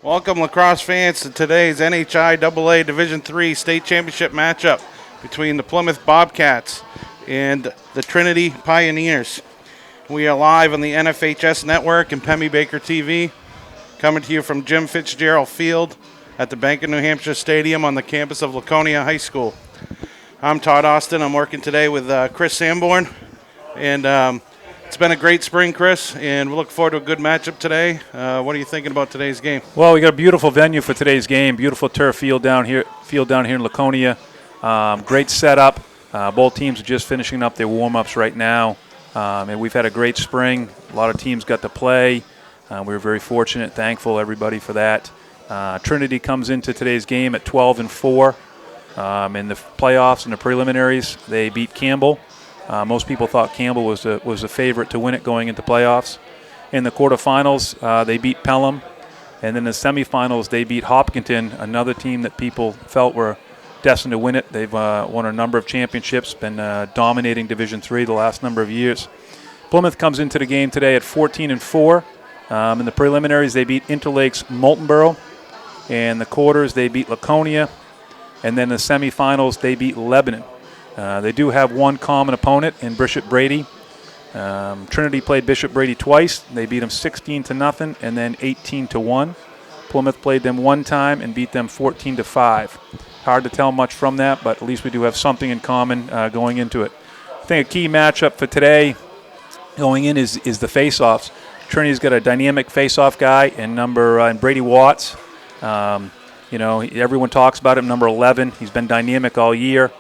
Welcome, lacrosse fans, to today's NHIAA Division III State Championship matchup between the Plymouth Bobcats and the Trinity Pioneers. We are live on the NFHS Network and Pemmy Baker TV, coming to you from Jim Fitzgerald Field at the Bank of New Hampshire Stadium on the campus of Laconia High School. I'm Todd Austin. I'm working today with Chris Sanborn, and it's been a great spring, Chris, and we look forward to a good matchup today. What are you thinking about today's game? Well, we got a beautiful venue for today's game. Beautiful turf field down here in Laconia. Great setup. Both teams are just finishing up their warm-ups right now, and we've had a great spring. A lot of teams got to play. We were very fortunate, thankful everybody for that. Trinity comes into today's game at 12-4. In the playoffs and the preliminaries, they beat Campbell. Most people thought Campbell was the favorite to win it going into playoffs. In the quarterfinals, they beat Pelham. And in the semifinals, they beat Hopkinton, another team that people felt were destined to win it. They've won a number of championships, been dominating Division III the last number of years. Plymouth comes into the game today at 14-4. In the preliminaries, they beat Interlakes Moultonborough. In the quarters, they beat Laconia. And then the semifinals, they beat Lebanon. They do have one common opponent in Bishop Brady. Trinity played Bishop Brady twice. They beat them 16-0 and then 18-1. Plymouth played them one time and beat them 14-5. Hard to tell much from that, but at least we do have something in common going into it. I think a key matchup for today going in is the face-offs. Trinity's got a dynamic face-off guy in Brady Watts. Everyone talks about him, number 11. He's been dynamic all year.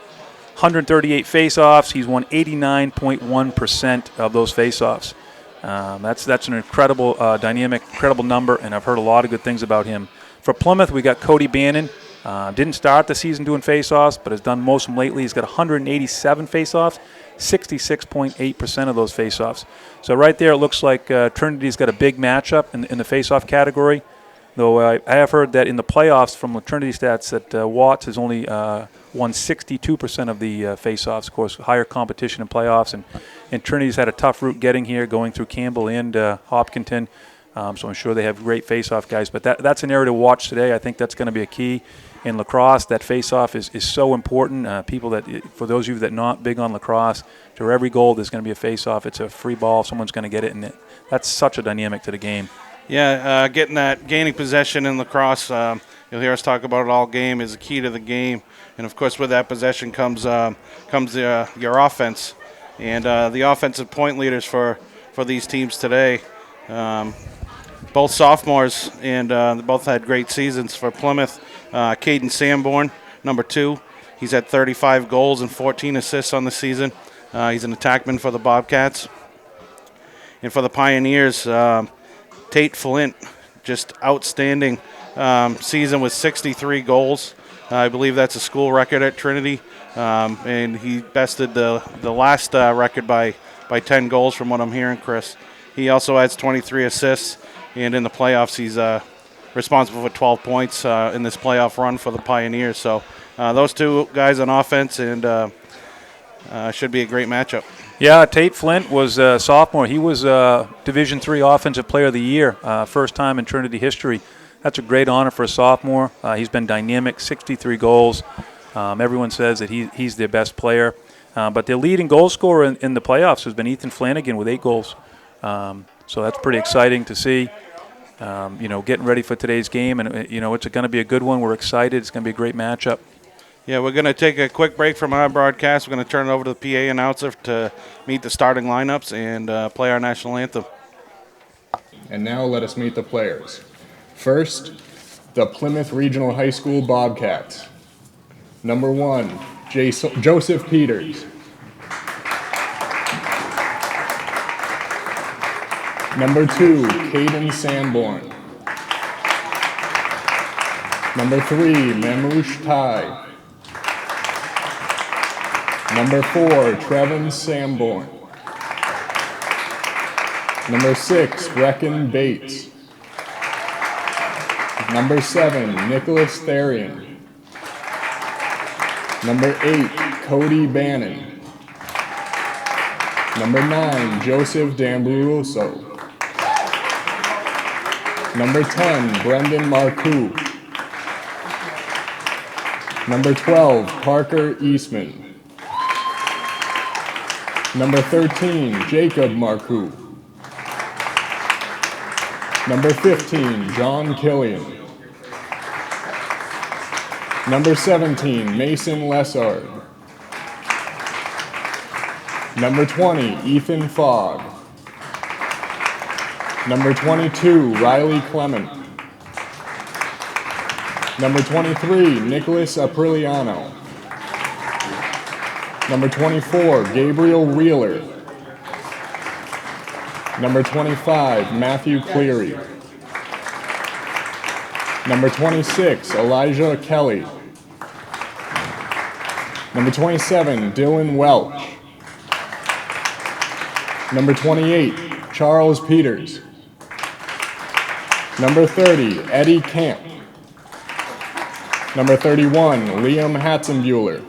138 face-offs. He's won 89.1% of those face-offs. That's an incredible, dynamic, incredible number, and I've heard a lot of good things about him. For Plymouth, we got Cody Bannon. Didn't start the season doing face-offs, but has done most of them lately. He's got 187 face-offs, 66.8% of those face-offs. So right there, it looks like Trinity's got a big matchup in the face-off category. Though I have heard that in the playoffs from the Trinity stats that Watts has only won 62% of the face-offs. Of course, higher competition in playoffs, and Trinity's had a tough route getting here, going through Campbell and Hopkinton. So I'm sure they have great face-off guys. But that's an area to watch today. I think that's going to be a key in lacrosse. That face-off is so important. For those of you that are not big on lacrosse, to every goal there's going to be a face-off. It's a free ball. Someone's going to get it, and that's such a dynamic to the game. Yeah, gaining possession in lacrosse, you'll hear us talk about it all game, is the key to the game. And, of course, with that possession comes your offense. And the offensive point leaders for these teams today, both sophomores, and both had great seasons. For Plymouth, Caden Sanborn, number 2. He's had 35 goals and 14 assists on the season. He's an attackman for the Bobcats. And for the Pioneers, Tate Flint, just outstanding season with 63 goals. I believe that's a school record at Trinity, and he bested the last record by 10 goals from what I'm hearing, Chris. He also has 23 assists, and in the playoffs he's responsible for 12 points in this playoff run for the Pioneers. So those two guys on offense, and should be a great matchup. Yeah, Tate Flint was a sophomore. He was Division III Offensive Player of the Year, first time in Trinity history. That's a great honor for a sophomore. He's been dynamic, 63 goals. Everyone says that he's their best player. But their leading goal scorer in the playoffs has been Ethan Flanagan with 8 goals. So that's pretty exciting to see. Getting ready for today's game, and it's going to be a good one. We're excited. It's going to be a great matchup. Yeah, we're going to take a quick break from our broadcast. We're going to turn it over to the PA announcer to meet the starting lineups and play our national anthem. And now let us meet the players. First, the Plymouth Regional High School Bobcats. Number 1, Joseph Peters. Number 2, Caden Sanborn. Number 3, Mamouche Tai. Number 4, Trevin Sanborn. Number 6, Brecken Bates. Number 7, Nicholas Therian. Number 8, Cody Bannon. Number 9, Joseph D'Ambruoso. Number 10, Brendan Marcoux. Number 12, Parker Eastman. Number 13, Jacob Marcoux. Number 15, John Killian. Number 17, Mason Lessard. Number 20, Ethan Fogg. Number 22, Riley Clement. Number 23, Nicholas Apriliano. Number 24, Gabriel Wheeler. Number 25, Matthew Cleary. Number 26, Elijah Kelly. Number 27, Dylan Welch. Number 28, Charles Peters. Number 30, Eddie Camp. Number 31, Liam Hatzenbuehler.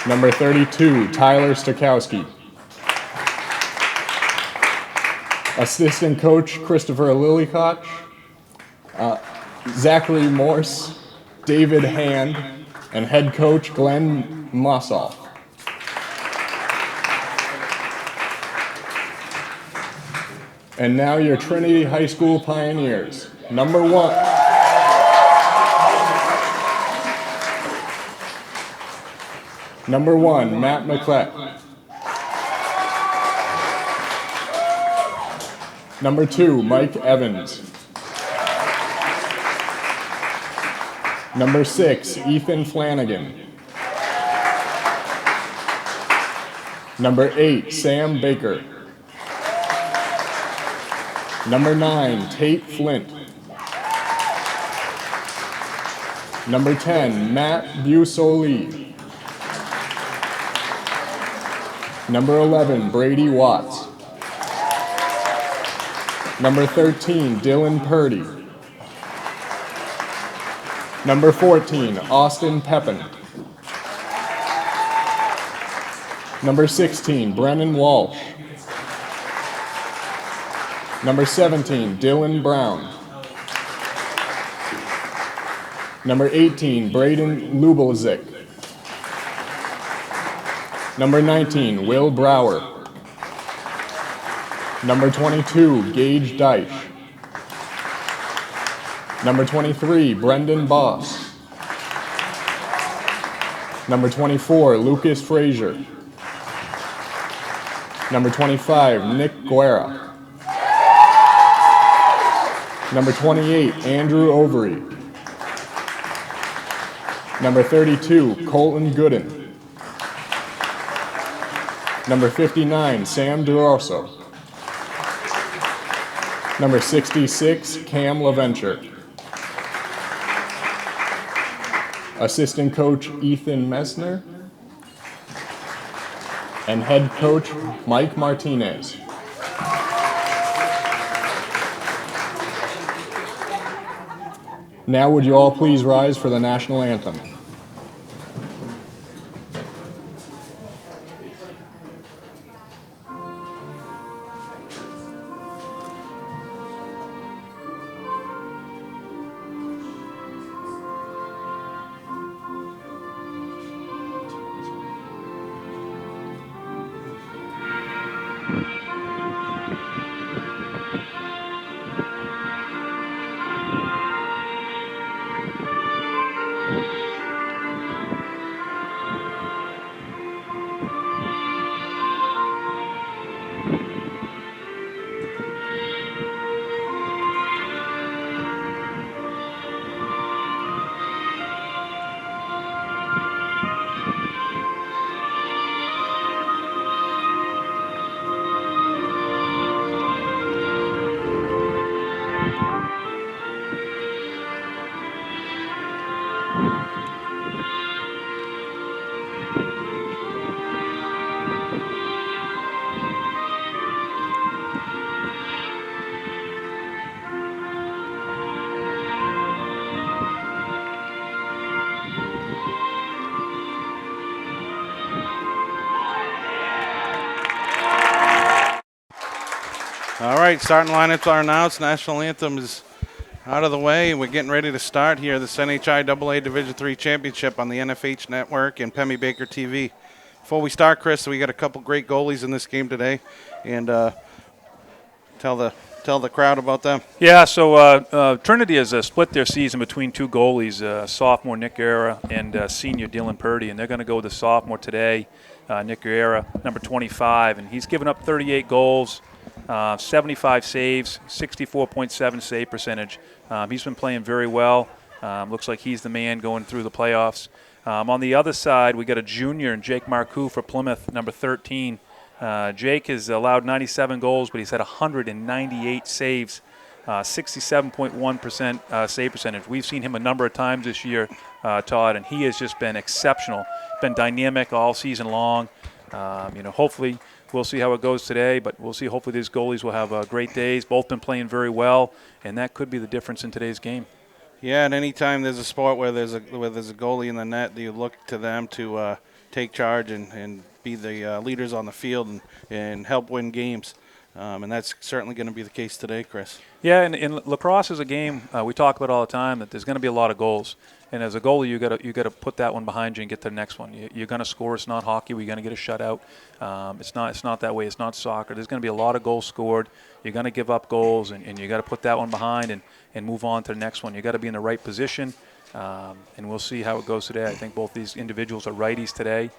Number 32, Tyler Stokowski. Assistant coach, Christopher Lillykoch. Zachary Morse, David Hand, and head coach, Glenn Mossoff. And now your Trinity High School Pioneers. Number 1. Number 1, Matt McClett. Number 2, Mike Evans. Number 6, Ethan Flanagan. Number 8, Sam Baker. Number 9, Tate Flint. Number 10, Matt Busoli. Number 11, Brady Watts. Number 13, Dylan Purdy. Number 14, Austin Pepin. Number 16, Brennan Walsh. Number 17, Dylan Brown. Number 18, Braden Lubelzik. Number 19, Will Brower. Number 22, Gage Deich. Number 23, Brendan Boss. Number 24, Lucas Frazier. Number 25, Nick Guerra. Number 28, Andrew Overy. Number 32, Colton Gooden. Number 59, Sam DeRosso. Number 66, Cam LaVenture. Assistant coach, Ethan Messner. And head coach, Mike Martinez. Now would you all please rise for the national anthem. All right, starting lineups are announced. National anthem is out of the way. We're getting ready to start here this NHIAA Division III Championship on the NFH Network and Pemmy Baker TV. Before we start, Chris, we got a couple great goalies in this game today, and tell the crowd about them. Yeah, so Trinity has split their season between two goalies, sophomore Nick Guerra and senior Dylan Purdy, and they're going to go with the sophomore today, Nick Guerra, number 25, and he's given up 38 goals, 75 saves, 64.7 save percentage. He's been playing very well. Looks like he's the man going through the playoffs. On the other side, we got a junior, and Jake Marcoux for Plymouth, number 13. Jake has allowed 97 goals, but he's had 198 saves, 67.1% save percentage. We've seen him a number of times this year, Todd, and he has just been exceptional. Been dynamic all season long. Hopefully we'll see how it goes today, but we'll see. Hopefully these goalies will have great days. Both been playing very well, and that could be the difference in today's game. Yeah, and anytime there's a sport where there's a goalie in the net, you look to them to take charge and be the leaders on the field and help win games. And that's certainly going to be the case today, Chris. Yeah, and lacrosse is a game we talk about all the time that there's going to be a lot of goals. And as a goalie, you got to put that one behind you and get to the next one. You're going to score. It's not hockey. We're going to get a shutout. It's not that way. It's not soccer. There's going to be a lot of goals scored. You're going to give up goals, and you got to put that one behind and move on to the next one. You got to be in the right position, and we'll see how it goes today. I think both these individuals are righties today.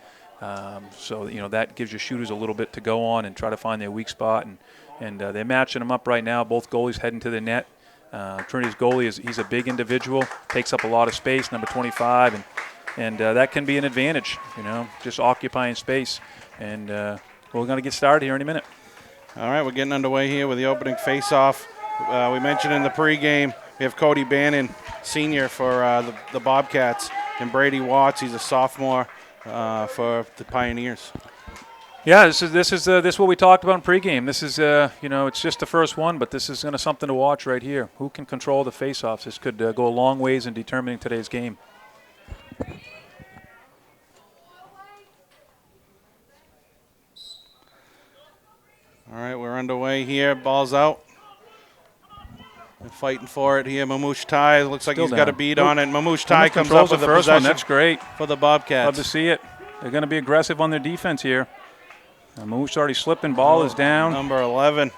So that gives your shooters a little bit to go on and try to find their weak spot, and they're matching them up right now. Both goalies heading to the net. Trinity's goalie he's a big individual, takes up a lot of space, number 25, and that can be an advantage. Just occupying space. And we're going to get started here in a minute. All right, we're getting underway here with the opening face-off. We mentioned in the pregame we have Cody Bannon, senior for the Bobcats, and Brady Watts. He's a sophomore for the Pioneers. Yeah, this is what we talked about in pregame. This is it's just the first one, but this is something to watch right here. Who can control the faceoffs? This could go a long ways in determining today's game. All right, we're underway here. Ball's out. They're fighting for it here. Mamouche Tai looks like he's got a beat on it. Mamouche Tai comes up with the first possession. one. That's great for the Bobcats. Love to see it. They're going to be aggressive on their defense here. Mamouche already slipping. Ball is down. Number 11.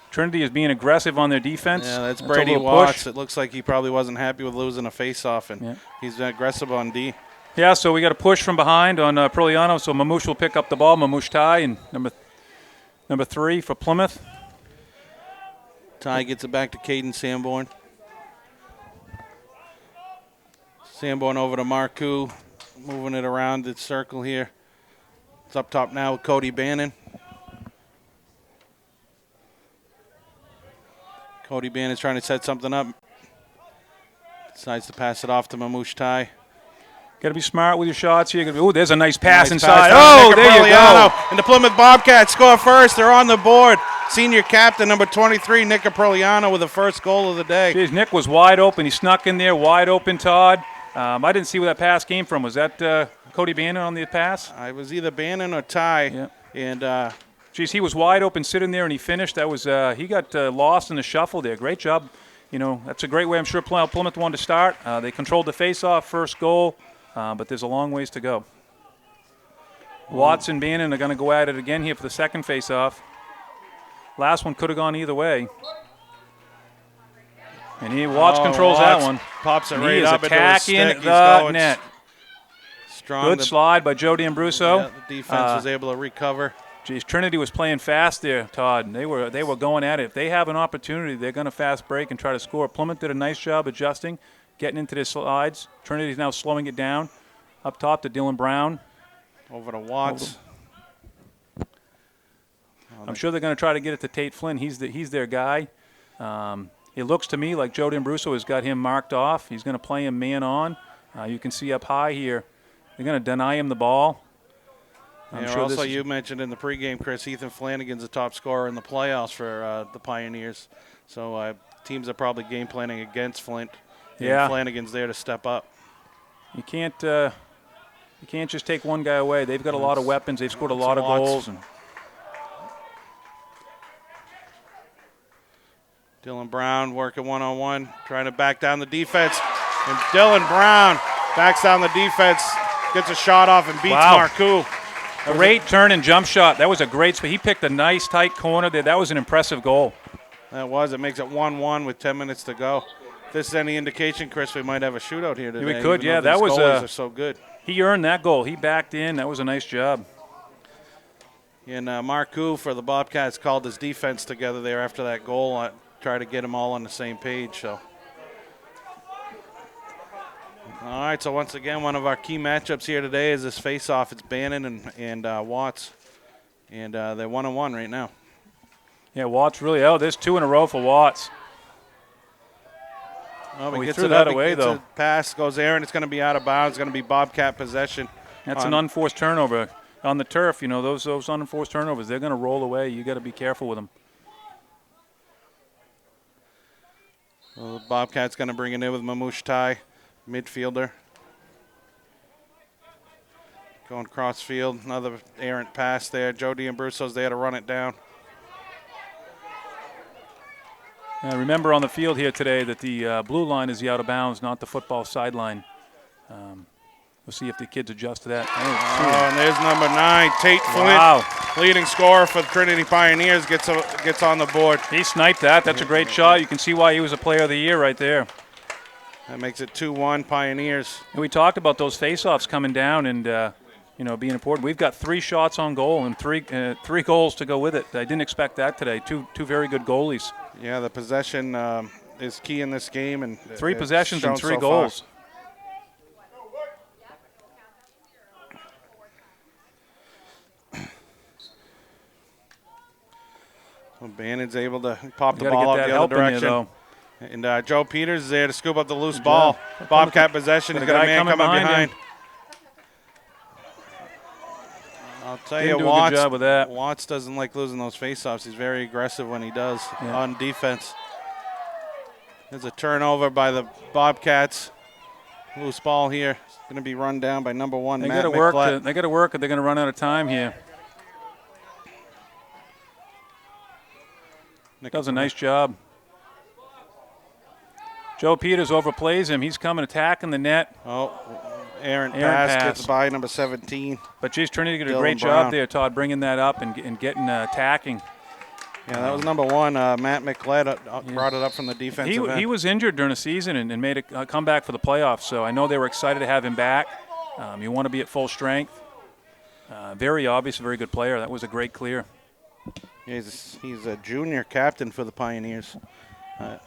Trinity is being aggressive on their defense. Yeah, that's Brady Watts. It looks like he probably wasn't happy with losing a face-off, and he's aggressive on D. Yeah, so we got a push from behind on Perliano, so Mamouche will pick up the ball. Mamouche Tai, and number 3 for Plymouth. Tai gets it back to Caden Sanborn. Sanborn over to Marcoux, moving it around the circle here. It's up top now with Cody Bannon. Cody Bannon's trying to set something up. Decides to pass it off to Mamouche Tai. Got to be smart with your shots here. Oh, there's a nice pass inside. Oh, there you go. And the Plymouth Bobcats score first. They're on the board. Senior captain, number 23, Nick Perliano, with the first goal of the day. Jeez, Nick was wide open. He snuck in there, wide open, Todd. I didn't see where that pass came from. Was that Cody Bannon on the pass? It was either Bannon or Tai. Yeah. And geez, he was wide open sitting there, and he finished. That was he got lost in the shuffle there. Great job. That's a great way. I'm sure Plymouth wanted to start. They controlled the face-off, first goal, but there's a long ways to go. Watts and Bannon are going to go at it again here for the second face-off. Last one could have gone either way. And Watts controls that one. Pops it and right up into his stick. Attacking the net. Strong. Good slide by Joe D'Ambruso. Yeah, the defense was able to recover. Geez, Trinity was playing fast there, Todd. They were going at it. If they have an opportunity, they're going to fast break and try to score. Plymouth did a nice job adjusting, getting into their slides. Trinity's now slowing it down. Up top to Dylan Brown. Over to Watts. I'm sure they're going to try to get it to Tate Flynn. He's their guy. It looks to me like Joe D'Ambruso has got him marked off. He's going to play him man on. You can see up high here. They're going to deny him the ball. Also, you mentioned in the pregame, Chris, Ethan Flanagan's the top scorer in the playoffs for the Pioneers. So teams are probably game planning against Flint. Yeah. And Flanagan's there to step up. You can't just take one guy away. They've got a lot of weapons. They've scored a lot of goals. Dylan Brown working one-on-one, trying to back down the defense. And Dylan Brown backs down the defense, gets a shot off and beats Marcoux. Great turn and jump shot. That was a great spot. He picked a nice tight corner there. That was an impressive goal. That was. It makes it 1-1 with 10 minutes to go. If this is any indication, Chris, we might have a shootout here today. We could, yeah. That was goalies are so good. He earned that goal. He backed in. That was a nice job. And Marcoux for the Bobcats called his defense together there after that goal. Try to get them all on the same page. So, all right. So once again, one of our key matchups here today is this face-off. It's Bannon and Watts, and they're 1-1 right now. Yeah, Watts really. Oh, there's 2 in a row for Watts. Oh, he gets threw it that up, away though. A pass goes Aaron. It's going to be out of bounds. It's going to be Bobcat possession. That's an unforced turnover on the turf. You know, those unenforced turnovers, they're going to roll away. You got to be careful with them. Well, the Bobcats going to bring it in with Mamouche Tai, midfielder. Going cross field, another errant pass there. Joe D'Ambrosso's there to run it down. Remember on the field here today that the blue line is the out of bounds, not the football sideline. We'll see if the kids adjust to that. And there's number 9, Tate Flint, leading scorer for the Trinity Pioneers, gets on the board. He sniped that. That's a great shot. You can see why he was a player of the year right there. That makes it 2-1 Pioneers. And we talked about those face-offs coming down and being important. We've got 3 shots on goal and three goals to go with it. I didn't expect that today. Two very good goalies. Yeah, the possession is key in this game, and 3 possessions and 3 so goals. Well, Bannon's able to pop the ball up the other direction. And Joe Peters is there to scoop up the loose ball. Bobcat possession. He's got a man coming behind. I'll tell you, Watts doesn't like losing those faceoffs. He's very aggressive when he does on defense. There's a turnover by the Bobcats. Loose ball here. It's going to be run down by number 1, Matt McClett. They got to work, or they're going to run out of time here. Does a nice job. Joe Peters overplays him. He's coming attacking the net. Oh, Aaron pass gets by number 17. But geez, Trinity did a great job there, Todd, bringing that up and getting attacking. Yeah, that was number 1. Matt McClett brought it up from the defensive end. He was injured during the season and made a comeback for the playoffs, so I know they were excited to have him back. You want to be at full strength. Very obvious, very good player. That was a great clear. Yeah, he's a junior captain for the Pioneers. All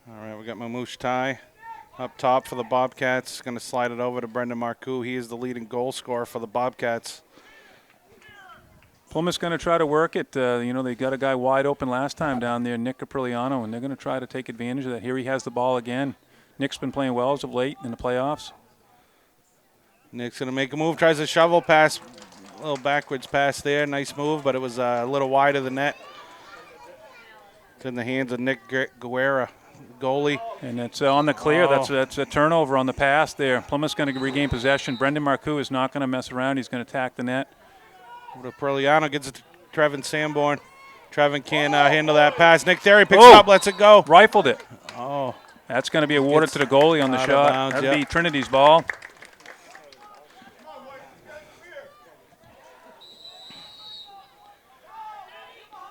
right, we got Mamouche Tai up top for the Bobcats. Going to slide it over to Brendan Marcoux. He is the leading goal scorer for the Bobcats. Plymouth's going to try to work it. They got a guy wide open last time down there, Nick Capriliano, and they're going to try to take advantage of that. Here he has the ball again. Nick's been playing well as of late in the playoffs. Nick's going to make a move, tries a shovel pass, a little backwards pass there. Nice move, but it was a little wide of the net. It's in the hands of Nick Guerra, goalie. And it's on the clear. That's a turnover on the pass there. Plymouth's going to regain possession. Brendan Marcoux is not going to mess around. He's going to attack the net. Perliano gets it to Trevin Sanborn. Trevin can't handle that pass. Nick Theory picks it up, lets it go. Rifled it. Oh. That's going to be awarded to the goalie on the shot. That'll be Trinity's ball.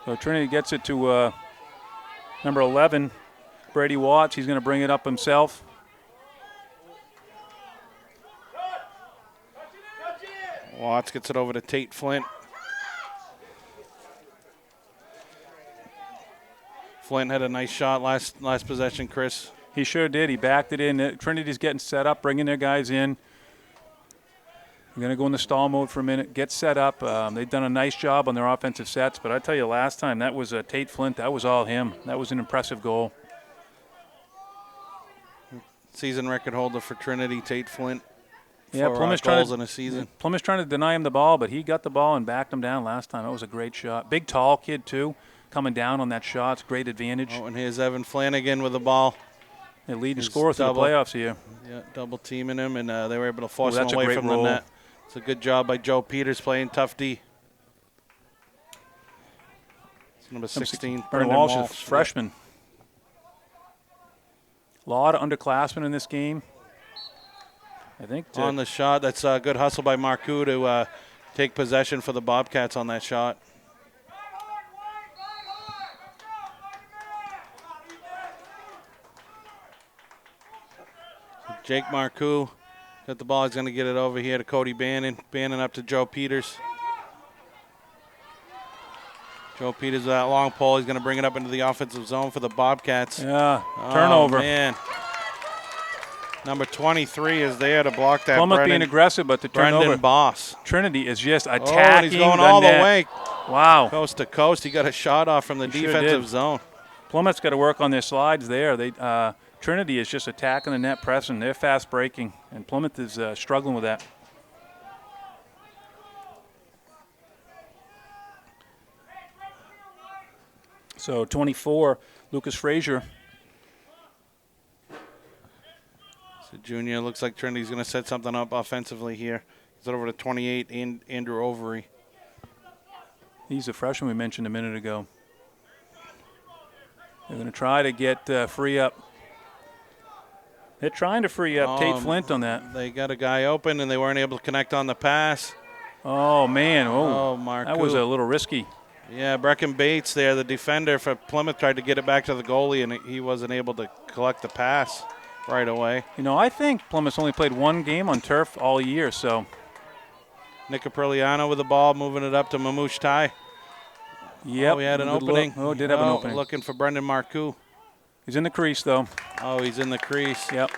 So Trinity gets it to number 11, Brady Watts. He's going to bring it up himself. Watts gets it over to Tate Flint. Flint had a nice shot last possession, Chris. He sure did. He backed it in. Trinity's getting set up, bringing their guys in. We're going to go in the stall mode for a minute, get set up. They've done a nice job on their offensive sets, but I tell you, last time that was Tate Flint. That was all him. That was an impressive goal. Season record holder for Trinity, Tate Flint. Yeah, Plymouth goals in a season. Plymouth's trying to deny him the ball, but he got the ball and backed him down last time. That was a great shot. Big, tall kid, too, coming down on that shot. It's great advantage. Oh, and here's Evan Flanagan with the ball. They're leading He's scorer through the playoffs here. Yeah, double teaming him, and they were able to force him that's a away great from roll. the net. It's a good job by Joe Peters playing tough D. It's number 16, Brendan Walsh, Walsh. is freshman. A lot of underclassmen in this game. I think On the shot, that's a good hustle by Marcoux to take possession for the Bobcats on that shot. Jake Marcoux got the ball. He's going to get it over here to Cody Bannon. Bannon up to Joe Peters. Joe Peters with that long pole. He's going to bring it up into the offensive zone for the Bobcats. Yeah, turnover. Oh, man. Number 23 is there to block that. Plymouth being aggressive, but the turnover. Brendan Boss. Trinity is just attacking. And he's going all the way. Wow. Coast to coast. He got a shot off from the defensive zone. Plymouth's got to work on their slides there. Trinity is just attacking the net, pressing. They're fast breaking, and Plymouth is struggling with that. So 24, Lucas Frazier. So junior, looks like Trinity's going to set something up offensively here. He's over to 28, Andrew Overy. He's a freshman we mentioned a minute ago. They're going to try to get free up. They're trying to free up Tate Flint on that. They got a guy open, and they weren't able to connect on the pass. Oh, man. Marcoux. That was a little risky. Yeah, Brecken Bates there, the defender for Plymouth, tried to get it back to the goalie, and he wasn't able to collect the pass right away. You know, I think Plymouth's only played one game on turf all year, so. Nick Apriliano with the ball, moving it up to Mamouche Tai. Yep. Oh, he had an opening. Oh, did have an opening. Looking for Brendan Marcoux. He's in the crease, though. Oh, he's in the crease. Yep.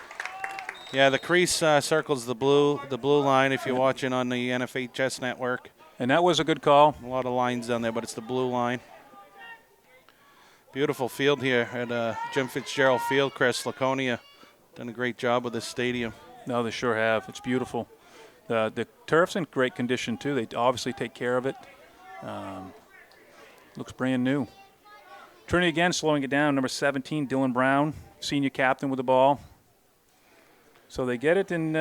Yeah, the crease circles the blue line if you're watching on the NFHS network. And that was a good call. A lot of lines down there, but it's the blue line. Beautiful field here at Jim Fitzgerald Field, Chris. Laconia done a great job with this stadium. No, they sure have. It's beautiful. The turf's in great condition, too. They obviously take care of it. Looks brand new. Trinity again slowing it down. Number 17, Dylan Brown, senior captain with the ball. So they get it in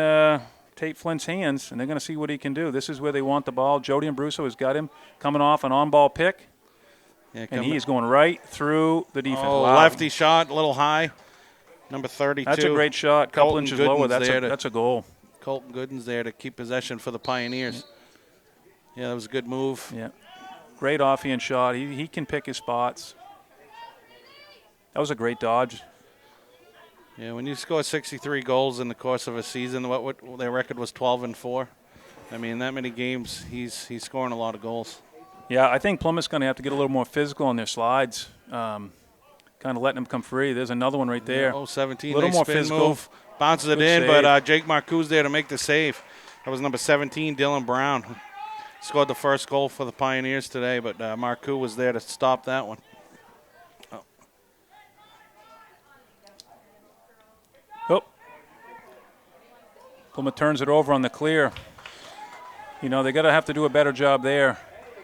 Tate Flint's hands, and they're going to see what he can do. This is where they want the ball. Jody Ambruso has got him coming off an on-ball pick, and he is going right through the defense. Oh, wow. Lefty shot, a little high. Number 32. That's a great shot. Couple Colton inches Gooden's lower. That's a goal. Colton Gooden's there to keep possession for the Pioneers. Yeah, that was a good move. Yeah. Great offhand shot. He can pick his spots. That was a great dodge. Yeah, when you score 63 goals in the course of a season, what their record was 12-4. I mean, that many games, he's scoring a lot of goals. Yeah, I think Plymouth's going to have to get a little more physical on their slides, kind of letting them come free. There's another one right there. Yeah, 17, a little nice more spin physical. Move, bounces it Good in, save. but Jake Marcoux's there to make the save. That was number 17, Dylan Brown, who scored the first goal for the Pioneers today, but Marcoux was there to stop that one. Plymouth turns it over on the clear. You know, they're going to have to do a better job there.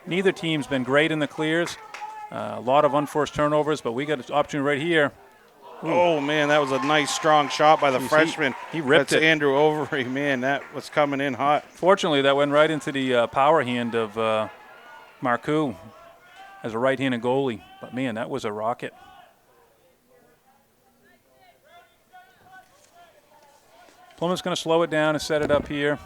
Neither team's been great in the clears. A lot of unforced turnovers, but we got an opportunity right here. Ooh. Oh, man, that was a nice, strong shot by the freshman. He ripped That's it. Andrew Overy. Man, that was coming in hot. Fortunately, that went right into the power hand of Marcoux as a right-handed goalie. But, man, that was a rocket. Plymouth's going to slow it down and set it up here.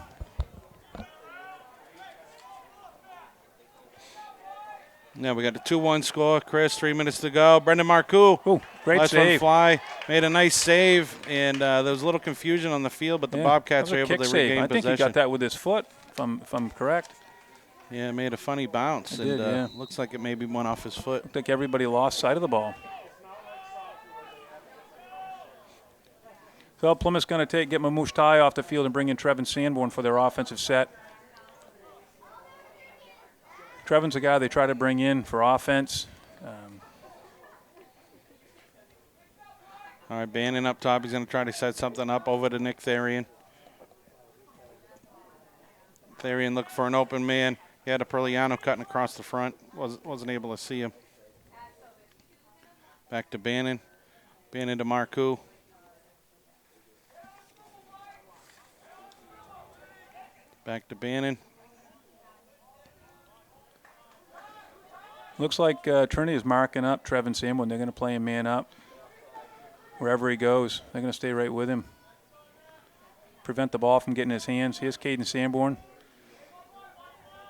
Now we got the 2-1 score. Chris, 3 minutes to go. Brendan Marcoux. Ooh, great last save. one fly. Made a nice save, and there was a little confusion on the field, but the Bobcats were able to regain I think possession. he got that with his foot, if I'm correct. Yeah, it made a funny bounce, looks like it maybe went off his foot. I think everybody lost sight of the ball. So Plymouth's going to get Mamouche Tai off the field and bring in Trevin Sanborn for their offensive set. Trevin's the guy they try to bring in for offense. All right, Bannon up top. He's going to try to set something up over to Nick Therian. Therian looked for an open man. He had a Perliano cutting across the front. Wasn't able to see him. Back to Bannon. Bannon to Marcoux. Back to Bannon. Looks like Trinity is marking up Trevin Sanborn. They're going to play him man up. Wherever he goes, they're going to stay right with him. Prevent the ball from getting in his hands. Here's Caden Sanborn.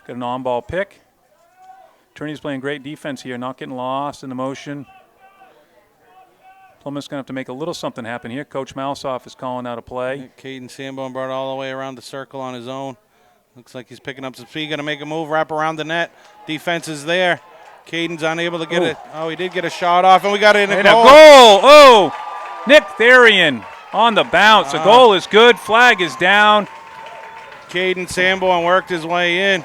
Got an on-ball pick. Trinity's playing great defense here, not getting lost in the motion. Plymouth's going to have to make a little something happen here. Coach Malsoff is calling out a play. Caden Sanborn brought it all the way around the circle on his own. Looks like he's picking up some speed. Going to make a move, wrap around the net. Defense is there. Caden's unable to get it. Oh, he did get a shot off, and we got it in a goal. Oh, Nick Therian on the bounce. The goal is good. Flag is down. Caden Sanborn worked his way in.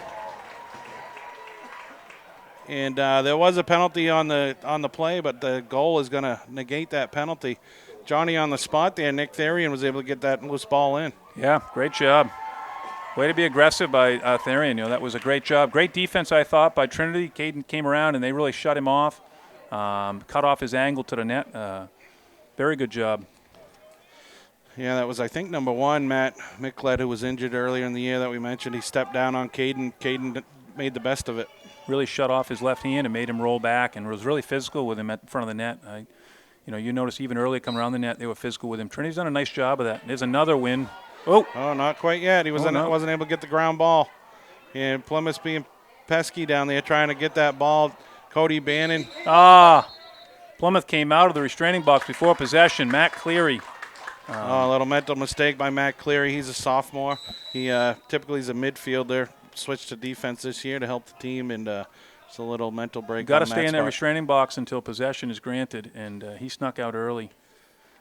And there was a penalty on the play, but the goal is going to negate that penalty. Johnny on the spot there. Nick Therian was able to get that loose ball in. Yeah, great job. Way to be aggressive by Therian. That was a great job. Great defense, I thought, by Trinity. Caden came around, and they really shut him off. Cut off his angle to the net. Very good job. Yeah, that was, I think, number 1, Matt Mikled, who was injured earlier in the year that we mentioned. He stepped down on Caden. Caden made the best of it. Really shut off his left hand and made him roll back, and was really physical with him at front of the net. You notice even earlier coming around the net, they were physical with him. Trinity's done a nice job of that. There's another win. Oh, not quite yet. He wasn't able to get the ground ball. And Plymouth's being pesky down there trying to get that ball. Cody Bannon. Plymouth came out of the restraining box before possession. Matt Cleary. A little mental mistake by Matt Cleary. He's a sophomore. He typically is a midfielder. Switched to defense this year to help the team, and it's a little mental break. Got to stay in that restraining box until possession is granted, and he snuck out early.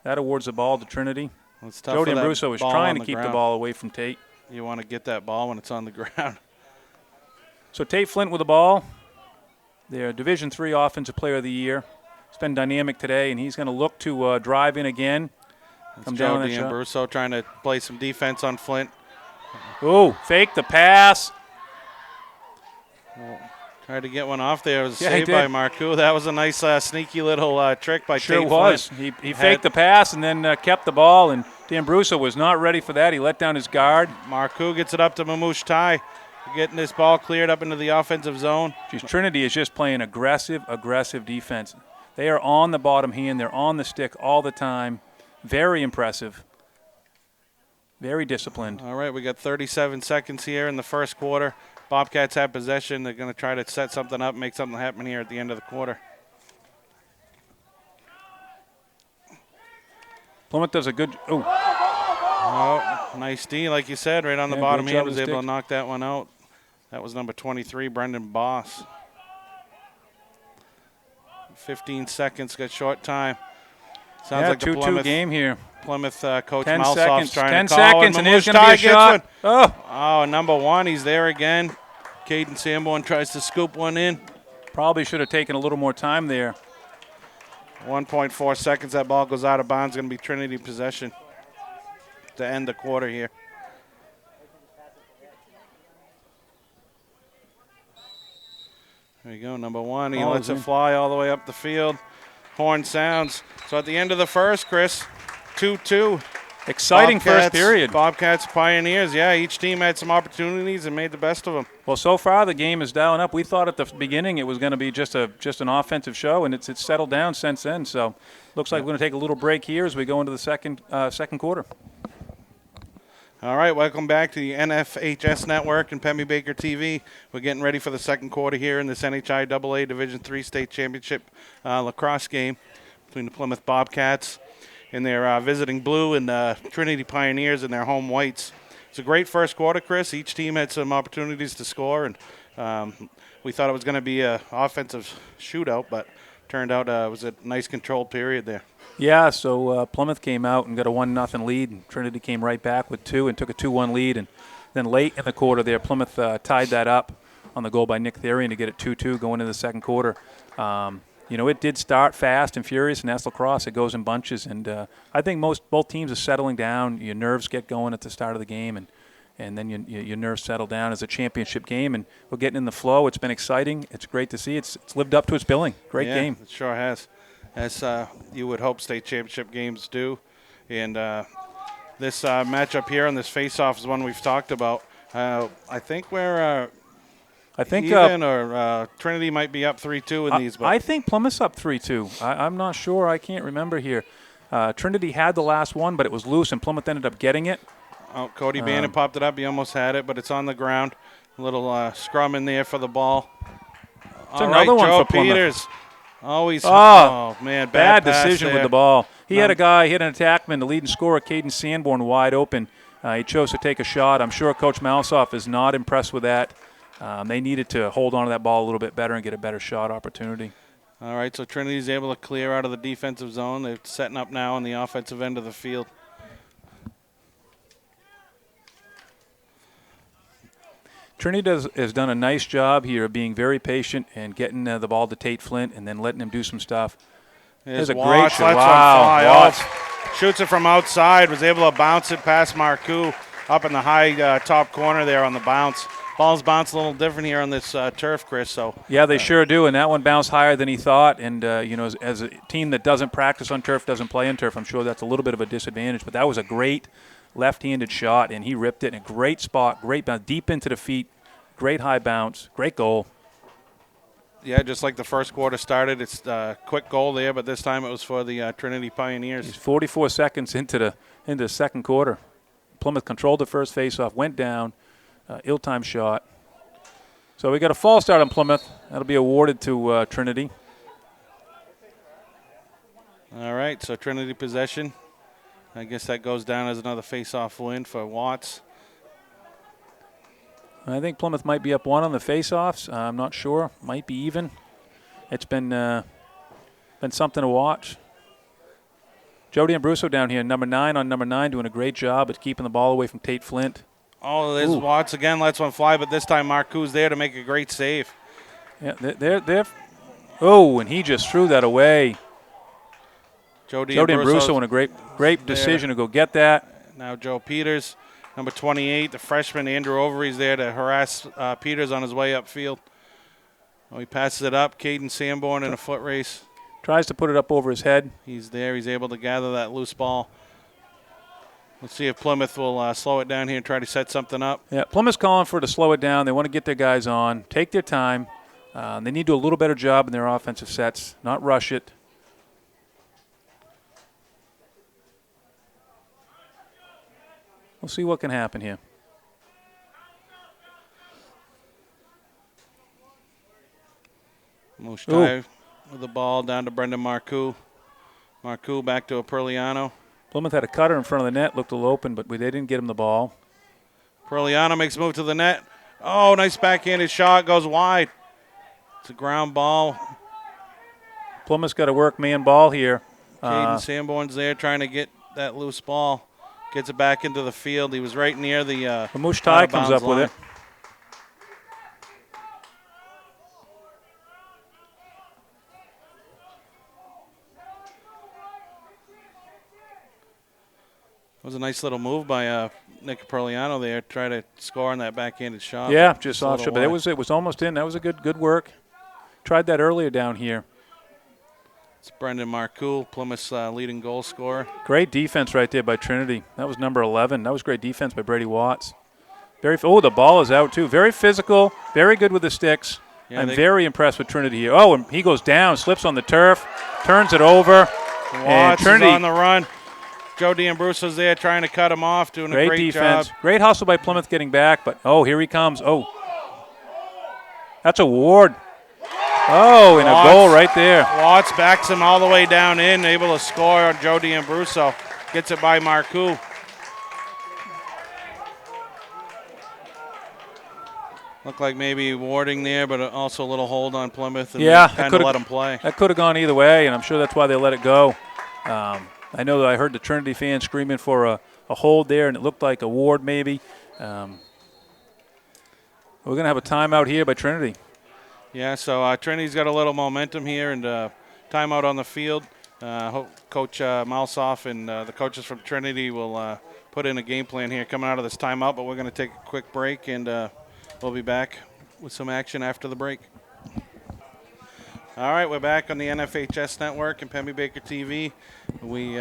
That awards the ball to Trinity. It's tough. Jody Ambruso is trying to keep the ball away from Tate. You want to get that ball when it's on the ground. So Tate Flint with the ball. Their Division III Offensive Player of the Year. It's been dynamic today, and he's going to look to drive in again. Come down Jody Ambruso trying to play some defense on Flint. Oh, fake the pass. Tried to get one off there. It was saved by Marcoux. That was a nice, sneaky little trick by Tate was. Flint. He faked the pass and then kept the ball, and D'Ambruso was not ready for that. He let down his guard. Marcoux gets it up to Mamouche Tai. Getting this ball cleared up into the offensive zone. Trinity is just playing aggressive defense. They are on the bottom hand. They're on the stick all the time. Very impressive. Very disciplined. All right, we got 37 seconds here in the first quarter. Bobcats have possession. They're going to try to set something up, make something happen here at the end of the quarter. Plymouth does a good. Nice D, like you said, right on the bottom hand. Was able to knock that one out. That was number 23, Brendan Boss. 15 seconds, got short time. Sounds like the 2-2 game here. Plymouth coach 10 Malsoff's seconds, trying 10 to call. seconds, and here's going to be a shot. Oh, number 1, he's there again. Caden Sanborn tries to scoop one in. Probably should have taken a little more time there. 1.4 seconds, that ball goes out of bounds. Going to be Trinity possession to end the quarter here. There you go, number 1. He lets it fly all the way up the field. Horn sounds. So at the end of the first, Chris, 2-2. Exciting Bobcats, first period. Bobcats, Pioneers. Yeah, each team had some opportunities and made the best of them. Well, so far the game is dialing up. We thought at the beginning it was going to be just an offensive show, and it's settled down since then. So looks like we're going to take a little break here as we go into the second quarter. All right, welcome back to the NFHS Network and Pemmy Baker TV. We're getting ready for the second quarter here in this NHIAA Division III State Championship lacrosse game between the Plymouth Bobcats and their visiting blue and Trinity Pioneers in their home whites. It's a great first quarter, Chris. Each team had some opportunities to score, and we thought it was going to be an offensive shootout, but turned out it was a nice controlled period there. Yeah, so Plymouth came out and got a 1-0 lead, and Trinity came right back with 2 and took a 2-1 lead. And then late in the quarter there, Plymouth tied that up on the goal by Nick Therian to get it 2-2 going into the second quarter. It did start fast and furious, and that's lacrosse. It goes in bunches, and I think both teams are settling down. Your nerves get going at the start of the game, and then your nerves settle down as a championship game, and we're getting in the flow. It's been exciting. It's great to see. It's lived up to its billing. Great game. It sure has. As you would hope state championship games do. And this matchup here on this face-off is one we've talked about. I think we're I think even, or Trinity might be up 3-2 in these. But I think Plymouth's up 3-2. I'm not sure. I can't remember here. Trinity had the last one, but it was loose, and Plymouth ended up getting it. oh, Cody Bannon popped it up. He almost had it, but it's on the ground. A little scrum in there for the ball. It's another one Joe for Plymouth. Peters. Always. Oh, man, bad pass decision there. with the ball. He had a guy, hit an attackman, the leading scorer, Caden Sanborn, wide open. He chose to take a shot. I'm sure Coach Malsoff is not impressed with that. They needed to hold on to that ball a little bit better and get a better shot opportunity. All right, so Trinity's able to clear out of the defensive zone. They're setting up now on the offensive end of the field. Trinity has done a nice job here of being very patient and getting the ball to Tate Flint and then letting him do some stuff. There's a great shot. Wow. Shoots it from outside, was able to bounce it past Marcoux up in the high top corner there on the bounce. Ball's bounced a little different here on this turf, Chris. So yeah, they sure do, and that one bounced higher than he thought. And, as a team that doesn't practice on turf, doesn't play on turf, I'm sure that's a little bit of a disadvantage. But that was a great left-handed shot, and he ripped it in a great spot, great bounce, deep into the feet, great high bounce, great goal. yeah, just like the first quarter started, it's a quick goal there, but this time it was for the Trinity Pioneers. He's 44 seconds into the second quarter. Plymouth controlled the first faceoff, went down, ill-timed shot. So we got a false start on Plymouth. That'll be awarded to Trinity. All right, so Trinity possession. I guess that goes down as another face-off win for Watts. I think Plymouth might be up one on the face-offs. I'm not sure. Might be even. It's been something to watch. Jody Ambruso down here, number 9 on number 9, doing a great job at keeping the ball away from Tate Flint. Oh, there's Watts again, lets one fly, but this time Marcoux's there to make a great save. Yeah, they're. Oh, and he just threw that away. Jody Ambruso in a great decision to go get that. Now Joe Peters, number 28, the freshman Andrew Overy's there to harass Peters on his way upfield. Oh, he passes it up. Caden Sanborn in a foot race. Tries to put it up over his head. He's there. He's able to gather that loose ball. Let's see if Plymouth will slow it down here and try to set something up. Yeah, Plymouth's calling for it to slow it down. They want to get their guys on, take their time. They need to do a little better job in their offensive sets, not rush it. We'll see what can happen here. Mushtai with the ball down to Brendan Marcoux. Marcoux back to Perliano. Plymouth had a cutter in front of the net, looked a little open, but they didn't get him the ball. Perliano makes a move to the net. Oh, nice backhanded shot, goes wide. It's a ground ball. Plymouth's got to work man ball here. Caden Sanborn's there trying to get that loose ball. Gets it back into the field. He was right near the Mushtai comes up with it. It was a nice little move by Nick Perliano there, try to score on that backhanded shot. Yeah, just off shot, but it was almost in. That was a good work. Tried that earlier down here. It's Brendan Marcoux, Plymouth's leading goal scorer. Great defense right there by Trinity. That was number 11. That was great defense by Brady Watts. The ball is out too. Very physical, very good with the sticks. Yeah, I'm very impressed with Trinity here. Oh, and he goes down, slips on the turf, turns it over. Watts is on the run. Joe D'Ambruso's there trying to cut him off, doing a great defense. job. Great hustle by Plymouth getting back, but here he comes. Oh, that's a Ward. Oh, and a goal right there. Watts backs him all the way down in, able to score on Joe D'Ambruso. Gets it by Marcoux. Looked like maybe warding there, but also a little hold on Plymouth and kind of let him play. That could have gone either way, and I'm sure that's why they let it go. I know that I heard the Trinity fans screaming for a hold there, and it looked like a Ward maybe. We're going to have a timeout here by Trinity. Yeah, so Trinity's got a little momentum here, and timeout on the field. Coach Malsoff and the coaches from Trinity will put in a game plan here coming out of this timeout, but we're going to take a quick break, and we'll be back with some action after the break. All right, we're back on the NFHS network and Pemby Baker TV. We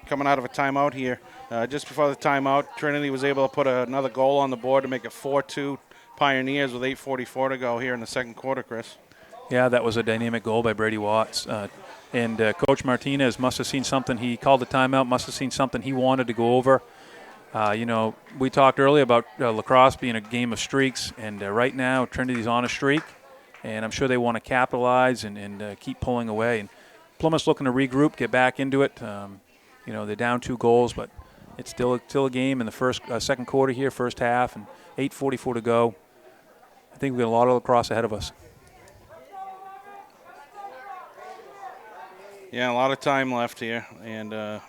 coming out of a timeout here. Just before the timeout, Trinity was able to put another goal on the board to make it 4-2 Pioneers with 8:44 to go here in the second quarter, Chris. Yeah, that was a dynamic goal by Brady Watts. And Coach Martinez must have seen something. He called the timeout, must have seen something he wanted to go over. We talked earlier about lacrosse being a game of streaks, and right now Trinity's on a streak. And I'm sure they want to capitalize and keep pulling away. And Plymouth's looking to regroup, get back into it. They're down 2 goals, but it's still a game in the second quarter here, first half, and 8:44 to go. I think we've got a lot of lacrosse ahead of us. Yeah, a lot of time left here, and this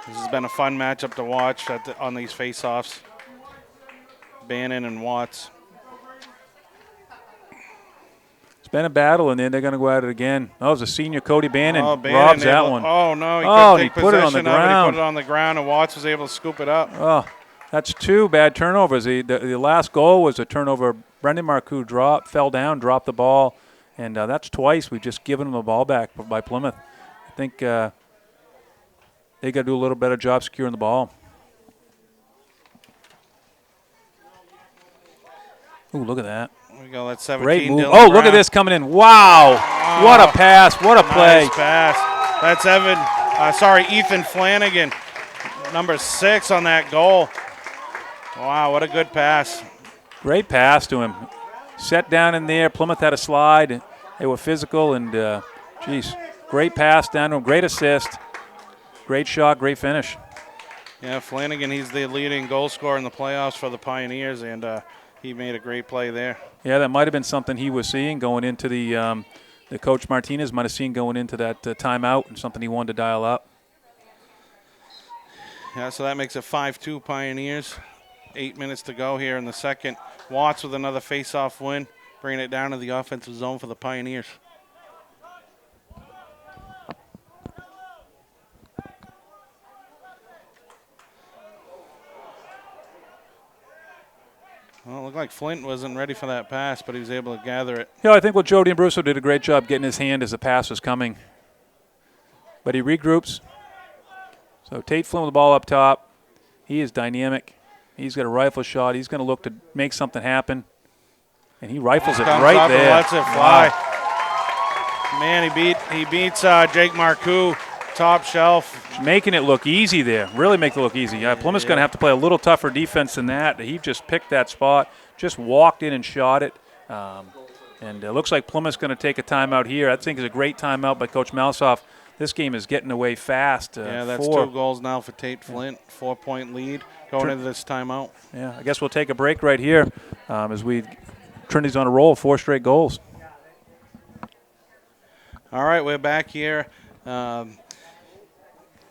has been a fun matchup to watch on these face-offs. Bannon and Watts. It's been a battle, and then they're going to go at it again. Oh, it was a senior, Cody Bannon. Oh, Bannon robs that one. Oh, no, he couldn't take put it on the possession of it. ground. He put it on the ground, and Watts was able to scoop it up. Oh, that's 2 bad turnovers. The last goal was a turnover. Brendan Marcoux fell down, dropped the ball, and that's twice we've just given them the ball back by Plymouth. I think they got to do a little better job securing the ball. Ooh, look at that. There we go, that's 17. Great move. Dylan Oh, look Brown. at this coming in. Wow. What a pass. What a play. Nice pass. That's Ethan Flanagan, number 6 on that goal. Wow, what a good pass. Great pass to him. Set down in there. Plymouth had a slide. They were physical, and, great pass down to him. Great assist. Great shot, great finish. Yeah, Flanagan, he's the leading goal scorer in the playoffs for the Pioneers, and he made a great play there. Yeah, that might have been something he was seeing going into the Coach Martinez might have seen going into that timeout, and something he wanted to dial up. Yeah, so that makes it 5-2 Pioneers. 8 minutes to go here in the second. Watts with another face-off win, bringing it down to the offensive zone for the Pioneers. Well, it looked like Flint wasn't ready for that pass, but he was able to gather it. Yeah, I think Jody Ambruso did a great job getting his hand as the pass was coming. But he regroups. So Tate Flynn with the ball up top. He is dynamic. He's got a rifle shot. He's going to look to make something happen. And he rifles it right there. And lets it fly. Wow. Man, he beats Jake Marcoux, top shelf. Making it look easy there. Really make it look easy. Yeah, Plymouth's going to have to play a little tougher defense than that. He just picked that spot, just walked in and shot it. And it looks like Plymouth's going to take a timeout here. I think it's a great timeout by Coach Malsoff. This game is getting away fast. Yeah, that's 2 goals now for Tate Flint. 4-point lead going into this timeout. Yeah, I guess we'll take a break right here as Trinity's on a roll, 4 straight goals. All right, we're back here.